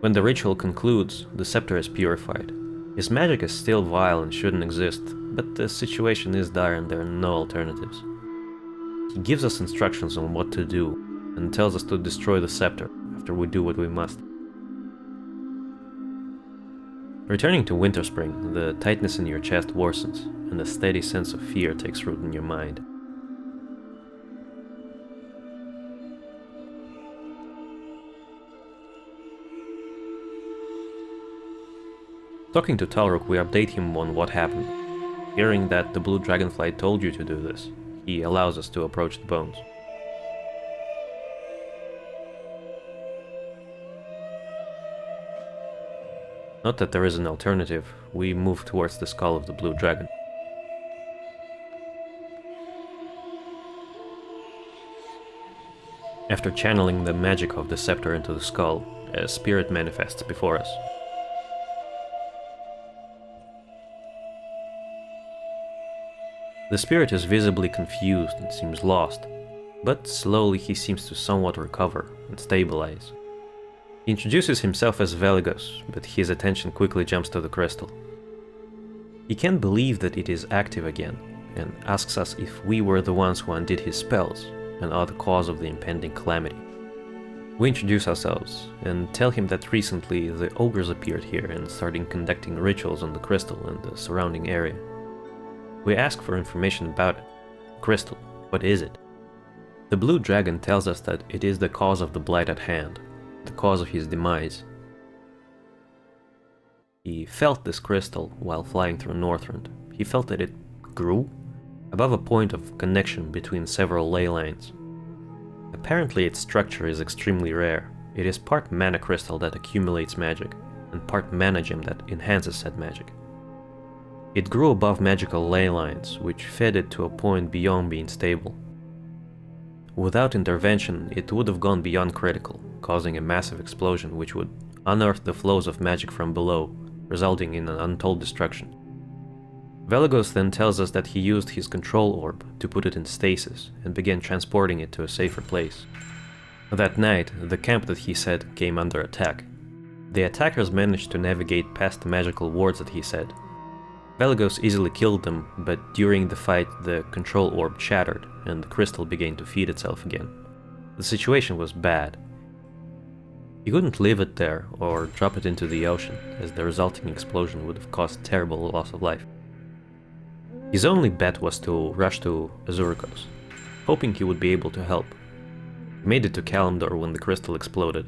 When the ritual concludes, the scepter is purified. His magic is still vile and shouldn't exist, but the situation is dire and there are no alternatives. He gives us instructions on what to do, and tells us to destroy the scepter after we do what we must. Returning to Winterspring, the tightness in your chest worsens, and a steady sense of fear takes root in your mind. Talking to Talruk, we update him on what happened. Hearing that the blue dragonfly told you to do this, he allows us to approach the bones. Not that there is an alternative, we move towards the skull of the blue dragon. After channeling the magic of the scepter into the skull, a spirit manifests before us. The spirit is visibly confused and seems lost, but slowly he seems to somewhat recover and stabilize. He introduces himself as Veligos, but his attention quickly jumps to the crystal. He can't believe that it is active again, and asks us if we were the ones who undid his spells and are the cause of the impending calamity. We introduce ourselves, and tell him that recently the ogres appeared here and started conducting rituals on the crystal and the surrounding area. We ask for information about it. Crystal, what is it? The blue dragon tells us that it is the cause of the blight at hand, the cause of his demise. He felt this crystal while flying through Northrend. He felt that it grew above a point of connection between several ley lines. Apparently its structure is extremely rare. It is part mana crystal that accumulates magic, and part mana gem that enhances said magic. It grew above magical ley lines, which fed it to a point beyond being stable. Without intervention, it would have gone beyond critical, causing a massive explosion which would unearth the flows of magic from below, resulting in an untold destruction. Veligos then tells us that he used his control orb to put it in stasis and began transporting it to a safer place. That night, the camp that he said came under attack. The attackers managed to navigate past the magical wards that he said. Veligos easily killed them, but during the fight the control orb shattered and the crystal began to feed itself again. The situation was bad. He couldn't leave it there or drop it into the ocean, as the resulting explosion would have caused terrible loss of life. His only bet was to rush to Azurikos, hoping he would be able to help. He made it to Kalimdor when the crystal exploded,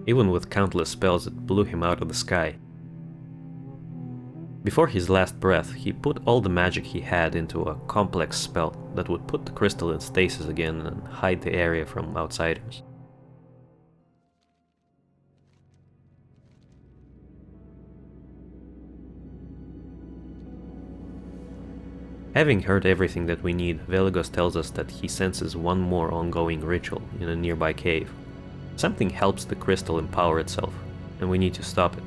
even with countless spells that blew him out of the sky. Before his last breath, he put all the magic he had into a complex spell that would put the crystal in stasis again and hide the area from outsiders. Having heard everything that we need, Veligos tells us that he senses one more ongoing ritual in a nearby cave. Something helps the crystal empower itself, and we need to stop it.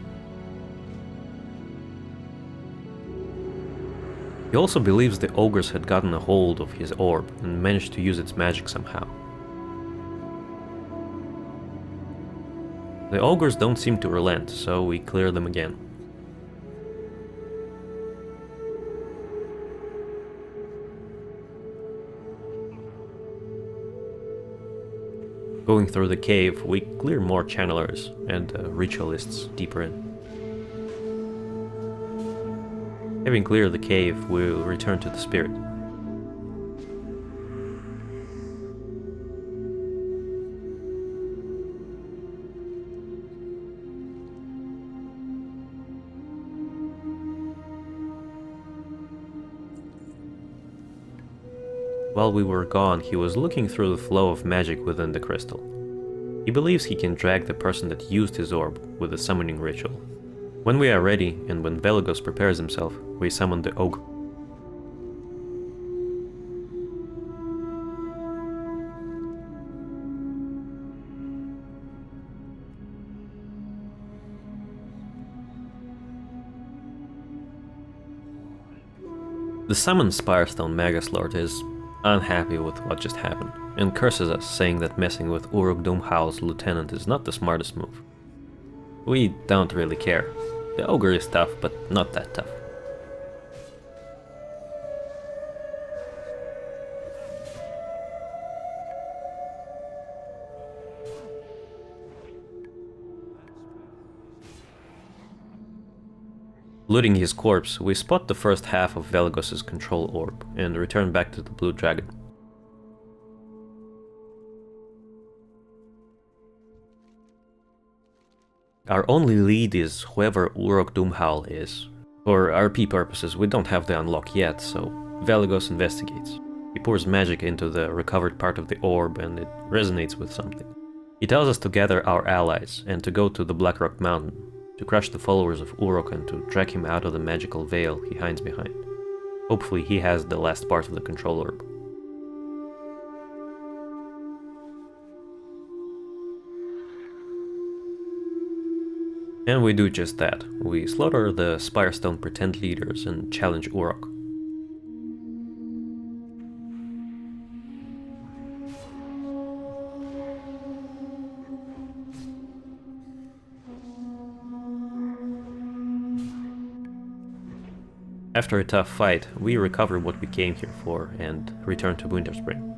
He also believes the ogres had gotten a hold of his orb and managed to use its magic somehow. The ogres don't seem to relent, so we clear them again. Going through the cave, we clear more channelers and ritualists deeper in. Having cleared the cave, we'll return to the spirit. While we were gone, he was looking through the flow of magic within the crystal. He believes he can drag the person that used his orb with a summoning ritual. When we are ready, and when Veligos prepares himself, we summon the ogre. The summoned Spirestone Magaslord is unhappy with what just happened, and curses us, saying that messing with Uldum's lieutenant is not the smartest move. We don't really care. The ogre is tough, but not that tough. Looting his corpse, we spot the first half of Veligos' control orb, and return back to the blue dragon. Our only lead is whoever Uldum is. For RP purposes, we don't have the unlock yet, so Veligos investigates. He pours magic into the recovered part of the orb, and it resonates with something. He tells us to gather our allies, and to go to the Blackrock Mountain, to crush the followers of Uruk and to drag him out of the magical veil he hides behind. Hopefully he has the last part of the control orb. And we do just that. We slaughter the Spirestone pretend leaders and challenge Uruk. After a tough fight, we recover what we came here for and return to Winterspring.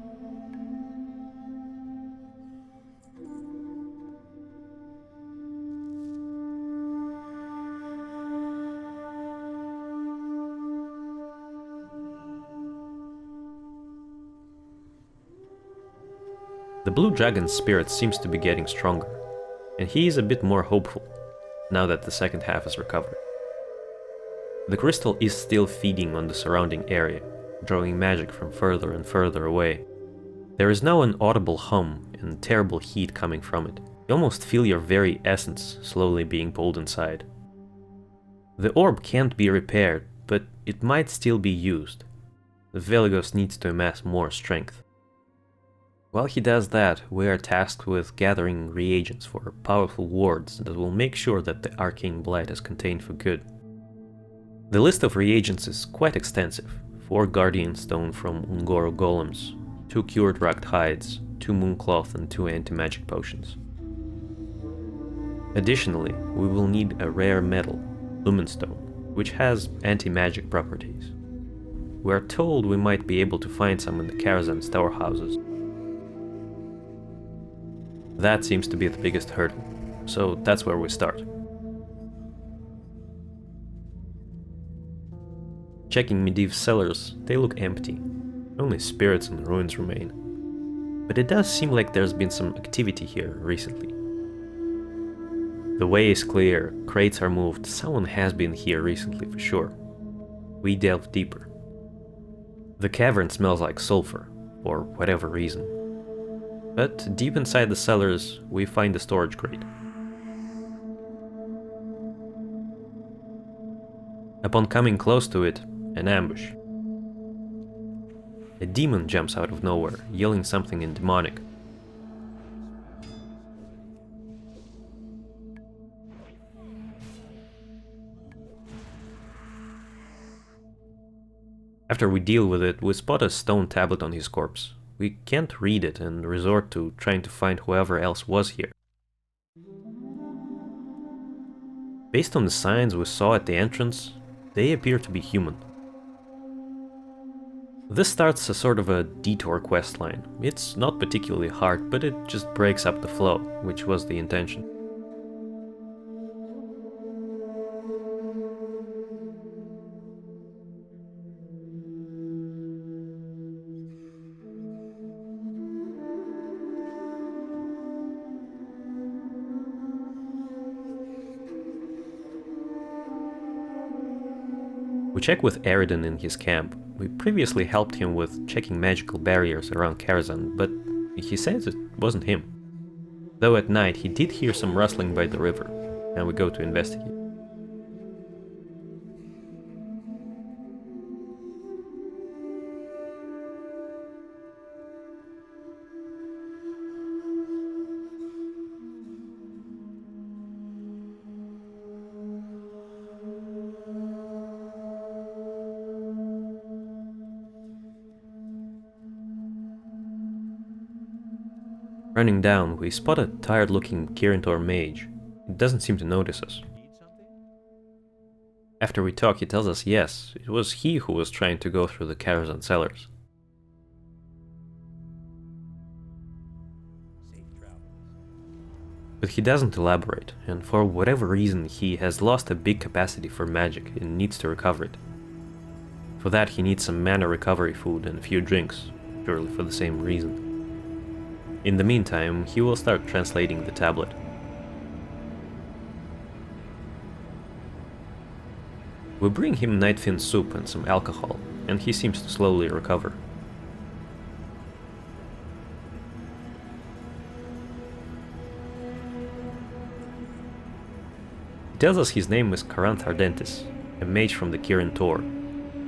The Blue Dragon's spirit seems to be getting stronger, and he is a bit more hopeful, now that the second half is recovered. The crystal is still feeding on the surrounding area, drawing magic from further and further away. There is now an audible hum and terrible heat coming from it. You almost feel your very essence slowly being pulled inside. The orb can't be repaired, but it might still be used. The Veligos needs to amass more strength. While he does that, we are tasked with gathering reagents for powerful wards that will make sure that the arcane blight is contained for good. The list of reagents is quite extensive. 4 Guardian Stone from Ungoro Golems, 2 Cured Rugged Hides, 2 Mooncloth and 2 Anti-Magic Potions. Additionally, we will need a rare metal, Lumenstone, which has anti-magic properties. We are told we might be able to find some in the Karazhan storehouses. That seems to be the biggest hurdle, so that's where we start. Checking Medivh's cellars, they look empty. Only spirits and ruins remain. But it does seem like there's been some activity here recently. The way is clear, crates are moved, someone has been here recently for sure. We delve deeper. The cavern smells like sulfur, for whatever reason. But deep inside the cellars, we find the storage crate. Upon coming close to it, an ambush. A demon jumps out of nowhere, yelling something in demonic. After we deal with it, we spot a stone tablet on his corpse. We can't read it and resort to trying to find whoever else was here. Based on the signs we saw at the entrance, they appear to be human. This starts a sort of a detour questline. It's not particularly hard, but it just breaks up the flow, which was the intention. check with Eridan in his camp. We previously helped him with checking magical barriers around Karazhan, but he says it wasn't him. Though at night he did hear some rustling by the river, and we go to investigate. Running down, we spot a tired-looking Kirintor mage. He doesn't seem to notice us. After we talk, he tells us yes, it was he who was trying to go through the Karazhan cellars. But he doesn't elaborate, and for whatever reason he has lost a big capacity for magic and needs to recover it. For that he needs some mana recovery food and a few drinks, purely for the same reason. In the meantime, he will start translating the tablet. We bring him nightfin soup and some alcohol, and he seems to slowly recover. He tells us his name is Caranth Ardentis, a mage from the Kirin Tor.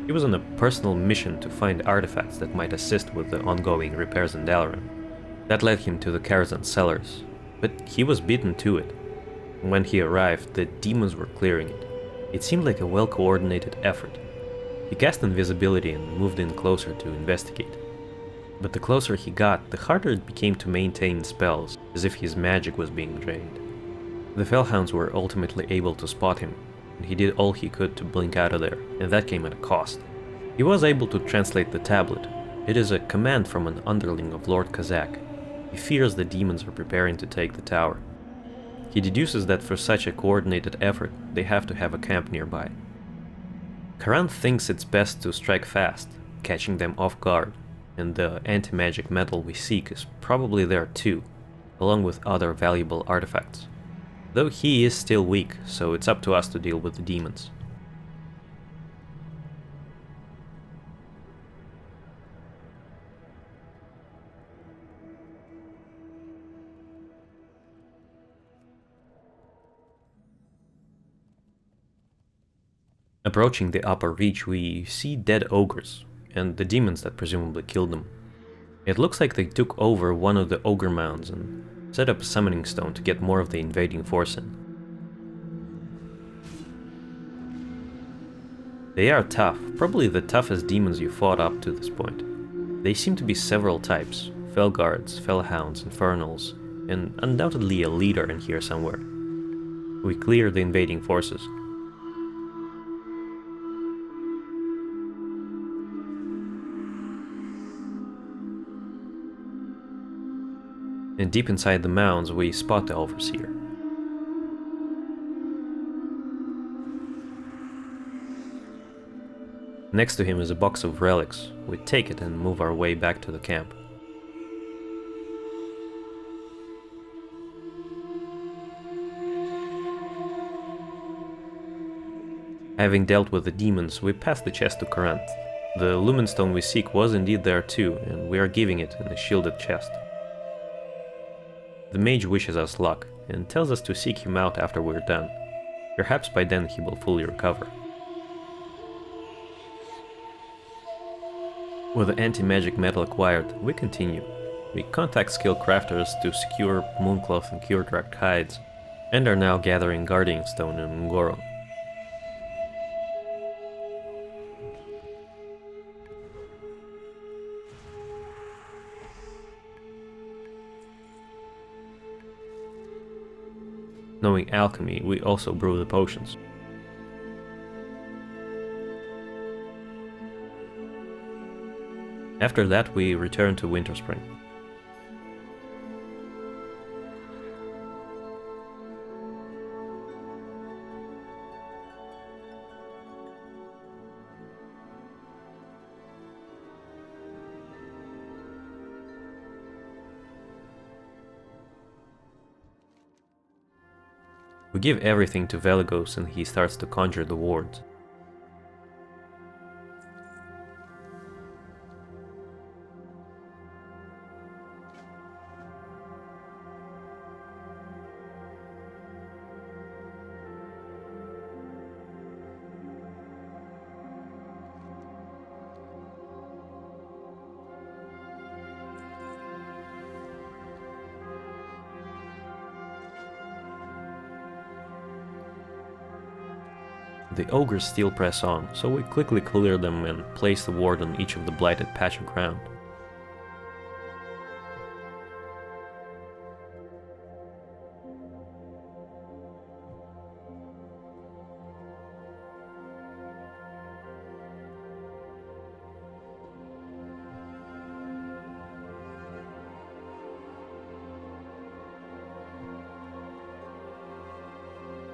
He was on a personal mission to find artifacts that might assist with the ongoing repairs in Dalaran. That led him to the Karazhan cellars, but he was beaten to it. When he arrived, the demons were clearing it. It seemed like a well-coordinated effort. He cast invisibility and moved in closer to investigate. But the closer he got, the harder it became to maintain spells, as if his magic was being drained. The Fellhounds were ultimately able to spot him, and he did all he could to blink out of there, and that came at a cost. He was able to translate the tablet. It is a command from an underling of Lord Kazak. He fears the demons are preparing to take the tower. He deduces that for such a coordinated effort, they have to have a camp nearby. Caranth thinks it's best to strike fast, catching them off guard, and the anti-magic metal we seek is probably there too, along with other valuable artifacts. Though he is still weak, so it's up to us to deal with the demons. Approaching the upper reach, we see dead ogres, and the demons that presumably killed them. It looks like they took over one of the ogre mounds and set up a summoning stone to get more of the invading force in. They are tough, probably the toughest demons you fought up to this point. They seem to be several types: Felguards, Fellhounds, Infernals, and undoubtedly a leader in here somewhere. We clear the invading forces. And deep inside the mounds, we spot the Overseer. Next to him is a box of relics. We take it and move our way back to the camp. Having dealt with the demons, we pass the chest to Caranth. The lumen stone we seek was indeed there too, and we are giving it in a shielded chest. The mage wishes us luck, and tells us to seek him out after we're done. Perhaps by then he will fully recover. With the anti-magic metal acquired, we continue. We contact skilled crafters to secure mooncloth and cure-tracked hides, and are now gathering guardian stone in Ngoro. Knowing alchemy, we also brew the potions. After that, we return to Winterspring. We give everything to Veligos and he starts to conjure the wards. The ogres still press on, so we quickly clear them and place the ward on each of the blighted patch of ground.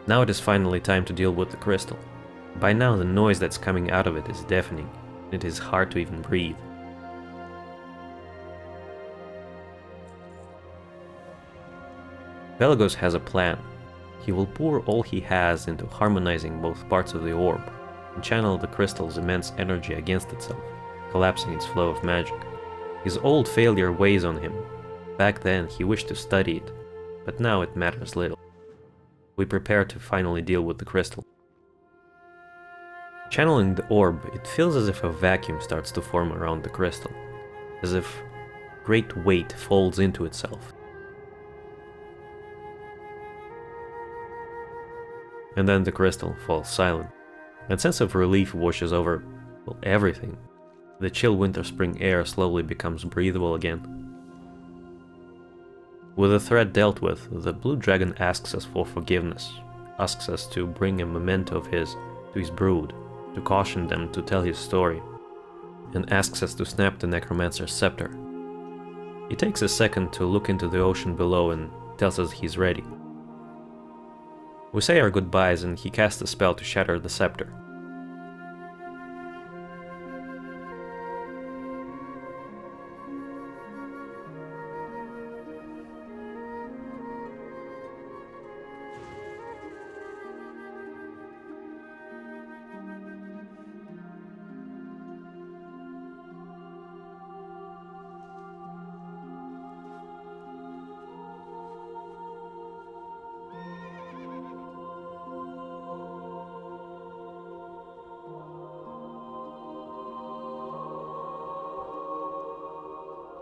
Now it is finally time to deal with the crystal. By now the noise that's coming out of it is deafening. It is hard to even breathe. Pelagos has a plan. He will pour all he has into harmonizing both parts of the orb, and channel the crystal's immense energy against itself, collapsing its flow of magic. His old failure weighs on him. Back then he wished to study it, but now it matters little. We prepare to finally deal with the crystal. Channeling the orb, it feels as if a vacuum starts to form around the crystal, as if great weight folds into itself. And then the crystal falls silent. A sense of relief washes over, well, everything. The chill winter-spring air slowly becomes breathable again. With the threat dealt with, the blue dragon asks us for forgiveness, asks us to bring a memento of his to his brood, to caution them to tell his story, and asks us to snap the necromancer's scepter. He takes a second to look into the ocean below and tells us he's ready. We say our goodbyes and he casts a spell to shatter the scepter.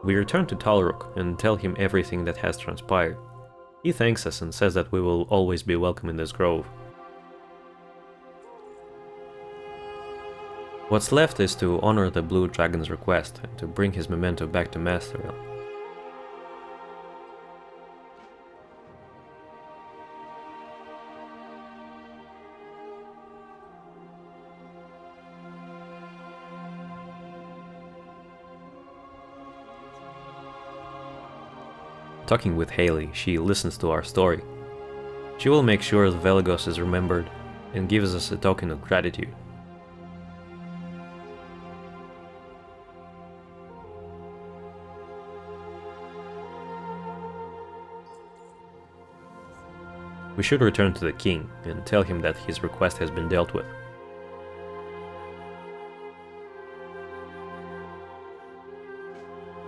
We return to Talruk and tell him everything that has transpired. He thanks us and says that we will always be welcome in this grove. What's left is to honor the blue dragon's request and to bring his memento back to Masterville. Talking with Haley, she listens to our story. She will make sure the Velagos is remembered and gives us a token of gratitude. We should return to the king and tell him that his request has been dealt with.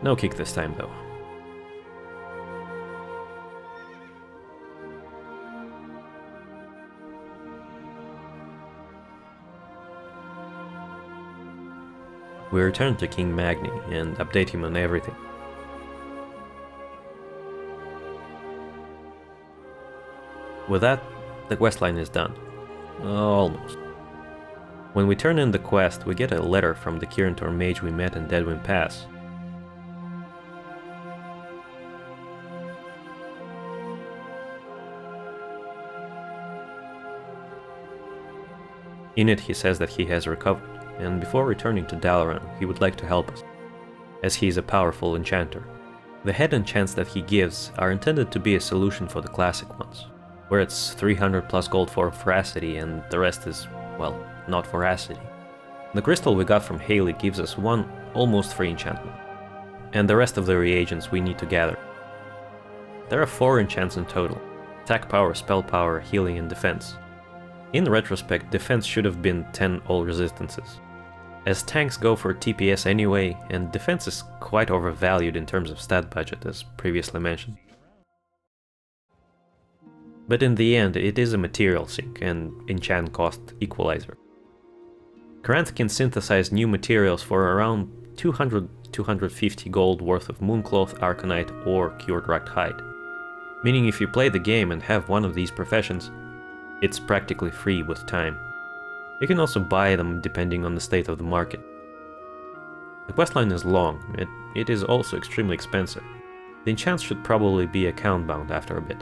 No kick this time though. We return to King Magni and update him on everything. With that, the questline is done. Almost. When we turn in the quest, we get a letter from the Kirintor mage we met in Deadwind Pass. In it he says that he has recovered, and before returning to Dalaran, he would like to help us, as he is a powerful enchanter. The head enchants that he gives are intended to be a solution for the classic ones, where it's 300 plus gold for veracity and the rest is, well, not veracity. The crystal we got from Haley gives us one almost free enchantment, and the rest of the reagents we need to gather. There are 4 enchants in total: attack power, spell power, healing and defense. In retrospect, defense should have been 10 all resistances, as tanks go for TPS anyway, and defense is quite overvalued in terms of stat budget, as previously mentioned. But in the end, it is a material sink and enchant cost equalizer. Karanth can synthesize new materials for around 200-250 gold worth of Mooncloth, Arcanite or Cured Racked Hide, meaning if you play the game and have one of these professions, it's practically free with time. You can also buy them depending on the state of the market. The questline is long, it is also extremely expensive. The enchants should probably be account bound after a bit.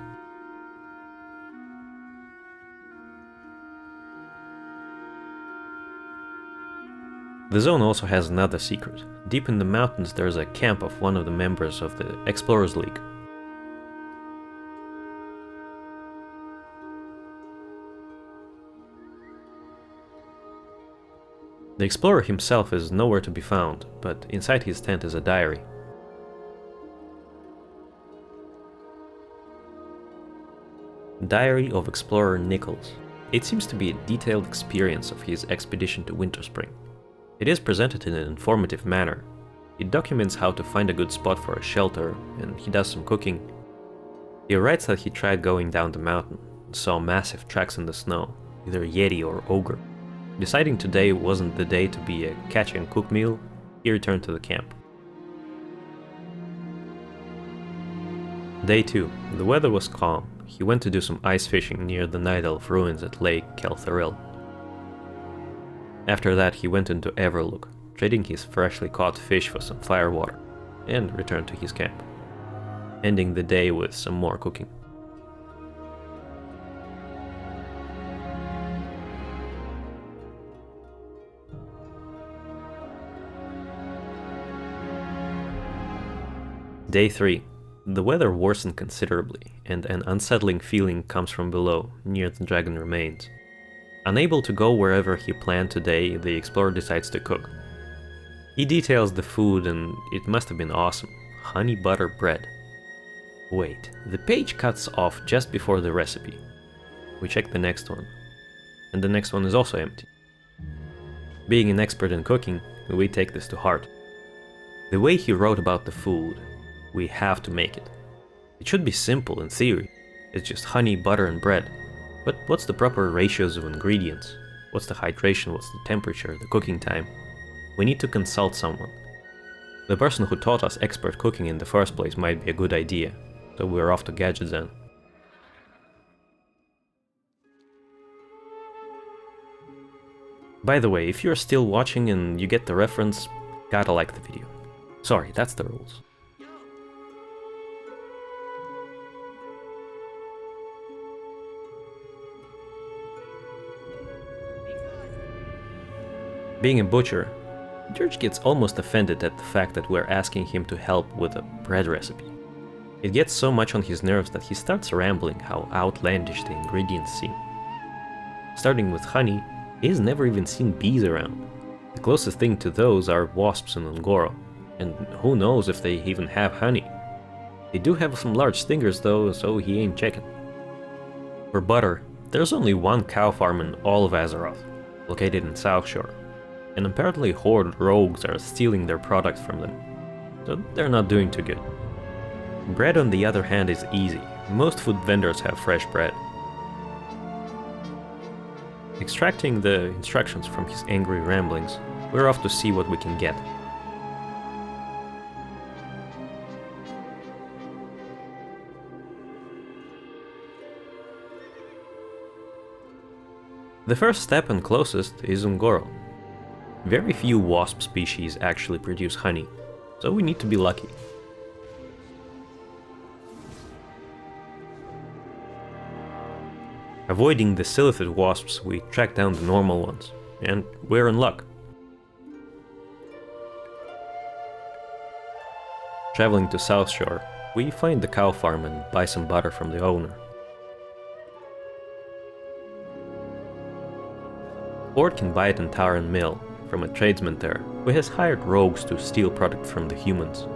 The zone also has another secret. Deep in the mountains there is a camp of one of the members of the Explorers League. The explorer himself is nowhere to be found, but inside his tent is a diary. Diary of Explorer Nichols. It seems to be a detailed experience of his expedition to Winterspring. It is presented in an informative manner. It documents how to find a good spot for a shelter, and he does some cooking. He writes that he tried going down the mountain, and saw massive tracks in the snow, either Yeti or Ogre. Deciding today wasn't the day to be a catch and cook meal, he returned to the camp. Day 2. The weather was calm. He went to do some ice fishing near the Night Elf ruins at Lake Keltharill. After that he went into Everlook, trading his freshly caught fish for some firewater, and returned to his camp, ending the day with some more cooking. Day 3. The weather worsened considerably, and an unsettling feeling comes from below, near the dragon remains. Unable to go wherever he planned today, the explorer decides to cook. He details the food, and it must have been awesome. Honey butter bread. Wait, the page cuts off just before the recipe. We check the next one, and the next one is also empty. Being an expert in cooking, we take this to heart. The way he wrote about the food, we have to make it. It should be simple in theory. It's just honey, butter and bread. But what's the proper ratios of ingredients? What's the hydration, what's the temperature, the cooking time? We need to consult someone. The person who taught us expert cooking in the first place might be a good idea, so we're off to Gadgetzan. By the way, if you're still watching and you get the reference, gotta like the video. Sorry, that's the rules. Being a butcher, George gets almost offended at the fact that we're asking him to help with a bread recipe. It gets so much on his nerves that he starts rambling how outlandish the ingredients seem. Starting with honey, he's never even seen bees around. The closest thing to those are wasps in Ungoro, and who knows if they even have honey. They do have some large stingers though, so he ain't checking. For butter, there's only one cow farm in all of Azeroth, located in South Shore. And apparently horde rogues are stealing their products from them, so they're not doing too good. Bread on the other hand is easy, most food vendors have fresh bread. Extracting the instructions from his angry ramblings, we're off to see what we can get. The first step and closest is Ungoro. Very few wasp species actually produce honey, so we need to be lucky. Avoiding the silithid wasps, we track down the normal ones, and we're in luck. Traveling to South Shore, we find the cow farm and buy some butter from the owner. Ord can buy it in Tauren Mill, from a tradesman there, who has hired rogues to steal product from the humans.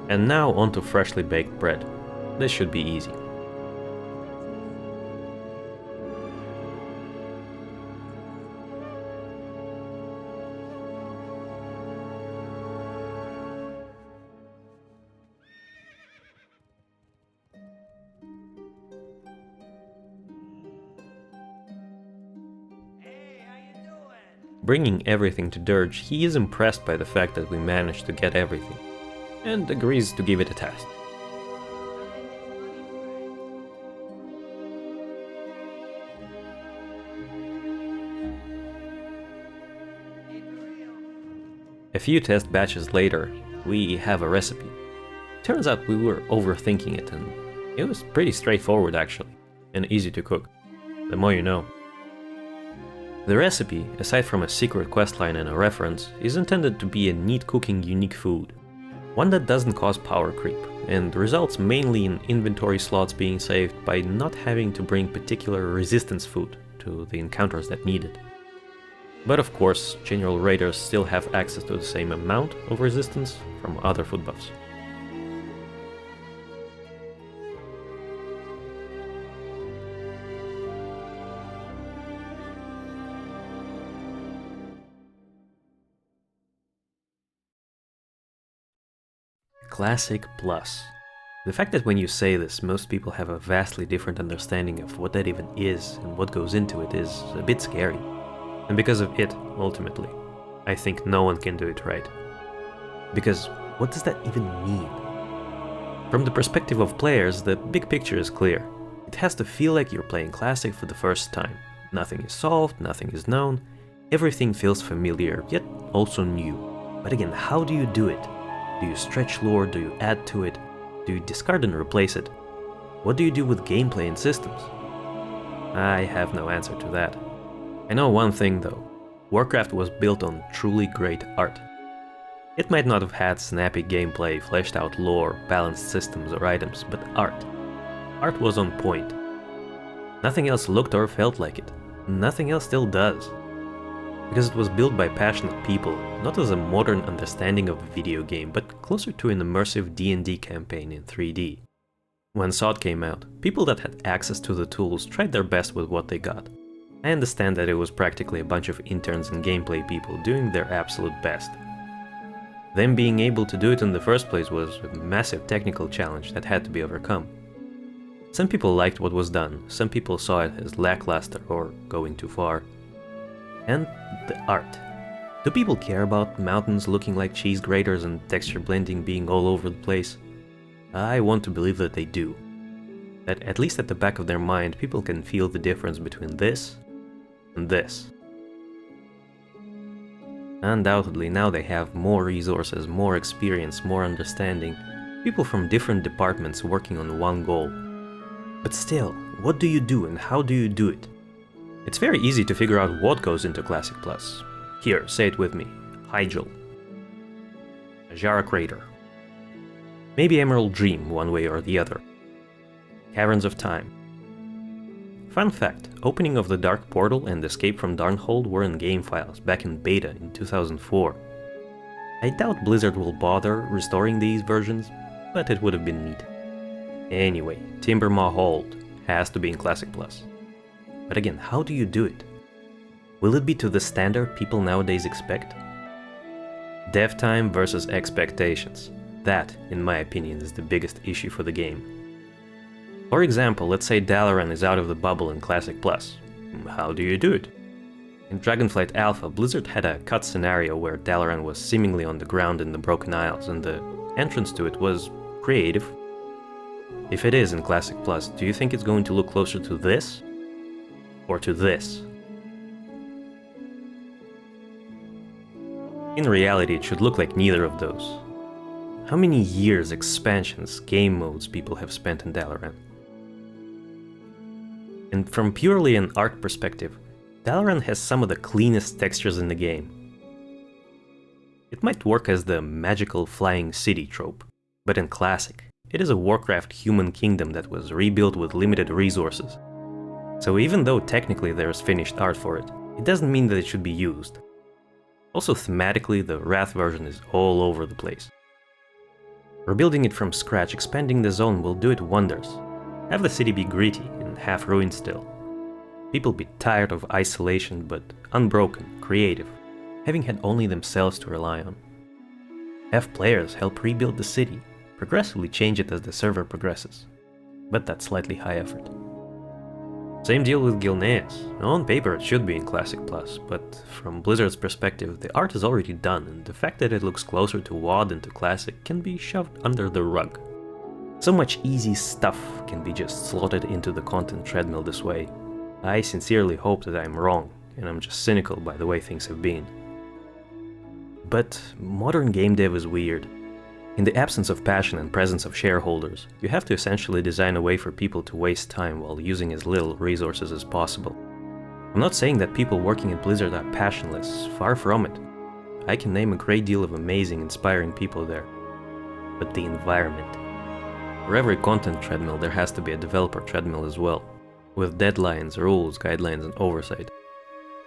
And now onto freshly baked bread. This should be easy. Bringing everything to Dirge, he is impressed by the fact that we managed to get everything, and agrees to give it a test. A few test batches later, we have a recipe. Turns out we were overthinking it, and it was pretty straightforward actually, and easy to cook. The more you know. The recipe, aside from a secret questline and a reference, is intended to be a neat cooking unique food. One that doesn't cause power creep, and results mainly in inventory slots being saved by not having to bring particular resistance food to the encounters that need it. But of course, general raiders still have access to the same amount of resistance from other food buffs. Classic Plus. The fact that when you say this, most people have a vastly different understanding of what that even is and what goes into it is a bit scary. And because of it, ultimately, I think no one can do it right. Because what does that even mean? From the perspective of players, the big picture is clear. It has to feel like you're playing Classic for the first time. Nothing is solved, nothing is known, everything feels familiar, yet also new. But again, how do you do it? Do you stretch lore? Do you add to it? Do you discard and replace it? What do you do with gameplay and systems? I have no answer to that. I know one thing though. Warcraft was built on truly great art. It might not have had snappy gameplay, fleshed out lore, balanced systems or items, but art. Art was on point. Nothing else looked or felt like it. Nothing else still does. Because it was built by passionate people, not as a modern understanding of a video game, but closer to an immersive D&D campaign in 3D. When SOD came out, people that had access to the tools tried their best with what they got. I understand that it was practically a bunch of interns and gameplay people doing their absolute best. Them being able to do it in the first place was a massive technical challenge that had to be overcome. Some people liked what was done, some people saw it as lackluster or going too far. And the art. Do people care about mountains looking like cheese graters and texture blending being all over the place? I want to believe that they do. That at least at the back of their mind, people can feel the difference between this and this. Undoubtedly, now they have more resources, more experience, more understanding, people from different departments working on one goal. But still, what do you do and how do you do it? It's very easy to figure out what goes into Classic Plus. Here, say it with me. Hyjal. Ajara Crater. Maybe Emerald Dream, one way or the other. Caverns of Time. Fun fact, opening of the Dark Portal and Escape from Darnhold were in game files back in beta in 2004. I doubt Blizzard will bother restoring these versions, but it would have been neat. Anyway, Timbermaw Hold has to be in Classic Plus. But again, how do you do it? Will it be to the standard people nowadays expect? Dev time versus expectations. That, in my opinion, is the biggest issue for the game. For example, let's say Dalaran is out of the bubble in Classic Plus. How do you do it? In Dragonflight Alpha, Blizzard had a cut scenario where Dalaran was seemingly on the ground in the Broken Isles, and the entrance to it was creative. If it is in Classic Plus, do you think it's going to look closer to this? Or to this? In reality, it should look like neither of those. How many years, expansions, game modes people have spent in Dalaran? And from purely an art perspective, Dalaran has some of the cleanest textures in the game. It might work as the magical flying city trope, but in Classic, it is a Warcraft human kingdom that was rebuilt with limited resources. So even though technically there is finished art for it, it doesn't mean that it should be used. Also thematically, the Wrath version is all over the place. Rebuilding it from scratch, expanding the zone will do it wonders. Have the city be gritty and half ruined still. People be tired of isolation but unbroken, creative, having had only themselves to rely on. Have players help rebuild the city, progressively change it as the server progresses, but that's slightly high effort. Same deal with Gilneas. On paper it should be in Classic Plus, but from Blizzard's perspective the art is already done, and the fact that it looks closer to WoD than to Classic can be shoved under the rug. So much easy stuff can be just slotted into the content treadmill this way. I sincerely hope that I'm wrong, and I'm just cynical by the way things have been. But modern game dev is weird. In the absence of passion and presence of shareholders, you have to essentially design a way for people to waste time while using as little resources as possible. I'm not saying that people working at Blizzard are passionless, far from it. I can name a great deal of amazing, inspiring people there. But the environment. For every content treadmill, there has to be a developer treadmill as well, with deadlines, rules, guidelines, and oversight.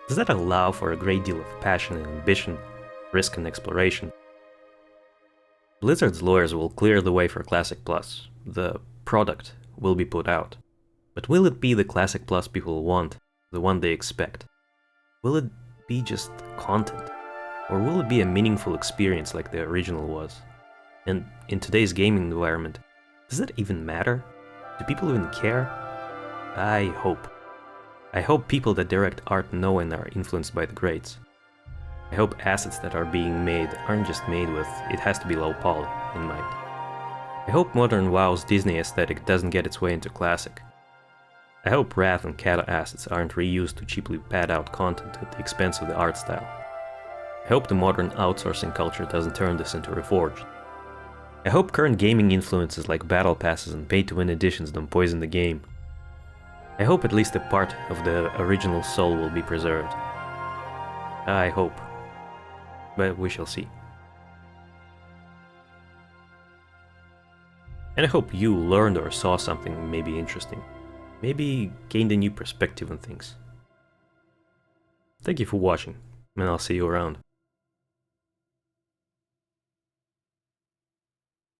Does that allow for a great deal of passion and ambition, risk and exploration? Blizzard's lawyers will clear the way for Classic Plus. The product will be put out. But will it be the Classic Plus people want, the one they expect? Will it be just content? Or will it be a meaningful experience like the original was? And in today's gaming environment, does that even matter? Do people even care? I hope. I hope people that direct art know and are influenced by the greats. I hope assets that are being made aren't just made with "it has to be low poly" in mind. I hope modern WoW's Disney aesthetic doesn't get its way into Classic. I hope Wrath and Kata assets aren't reused to cheaply pad out content at the expense of the art style. I hope the modern outsourcing culture doesn't turn this into Reforged. I hope current gaming influences like battle passes and pay-to-win editions don't poison the game. I hope at least a part of the original soul will be preserved. I hope. But we shall see. And I hope you learned or saw something maybe interesting. Maybe gained a new perspective on things. Thank you for watching, and I'll see you around.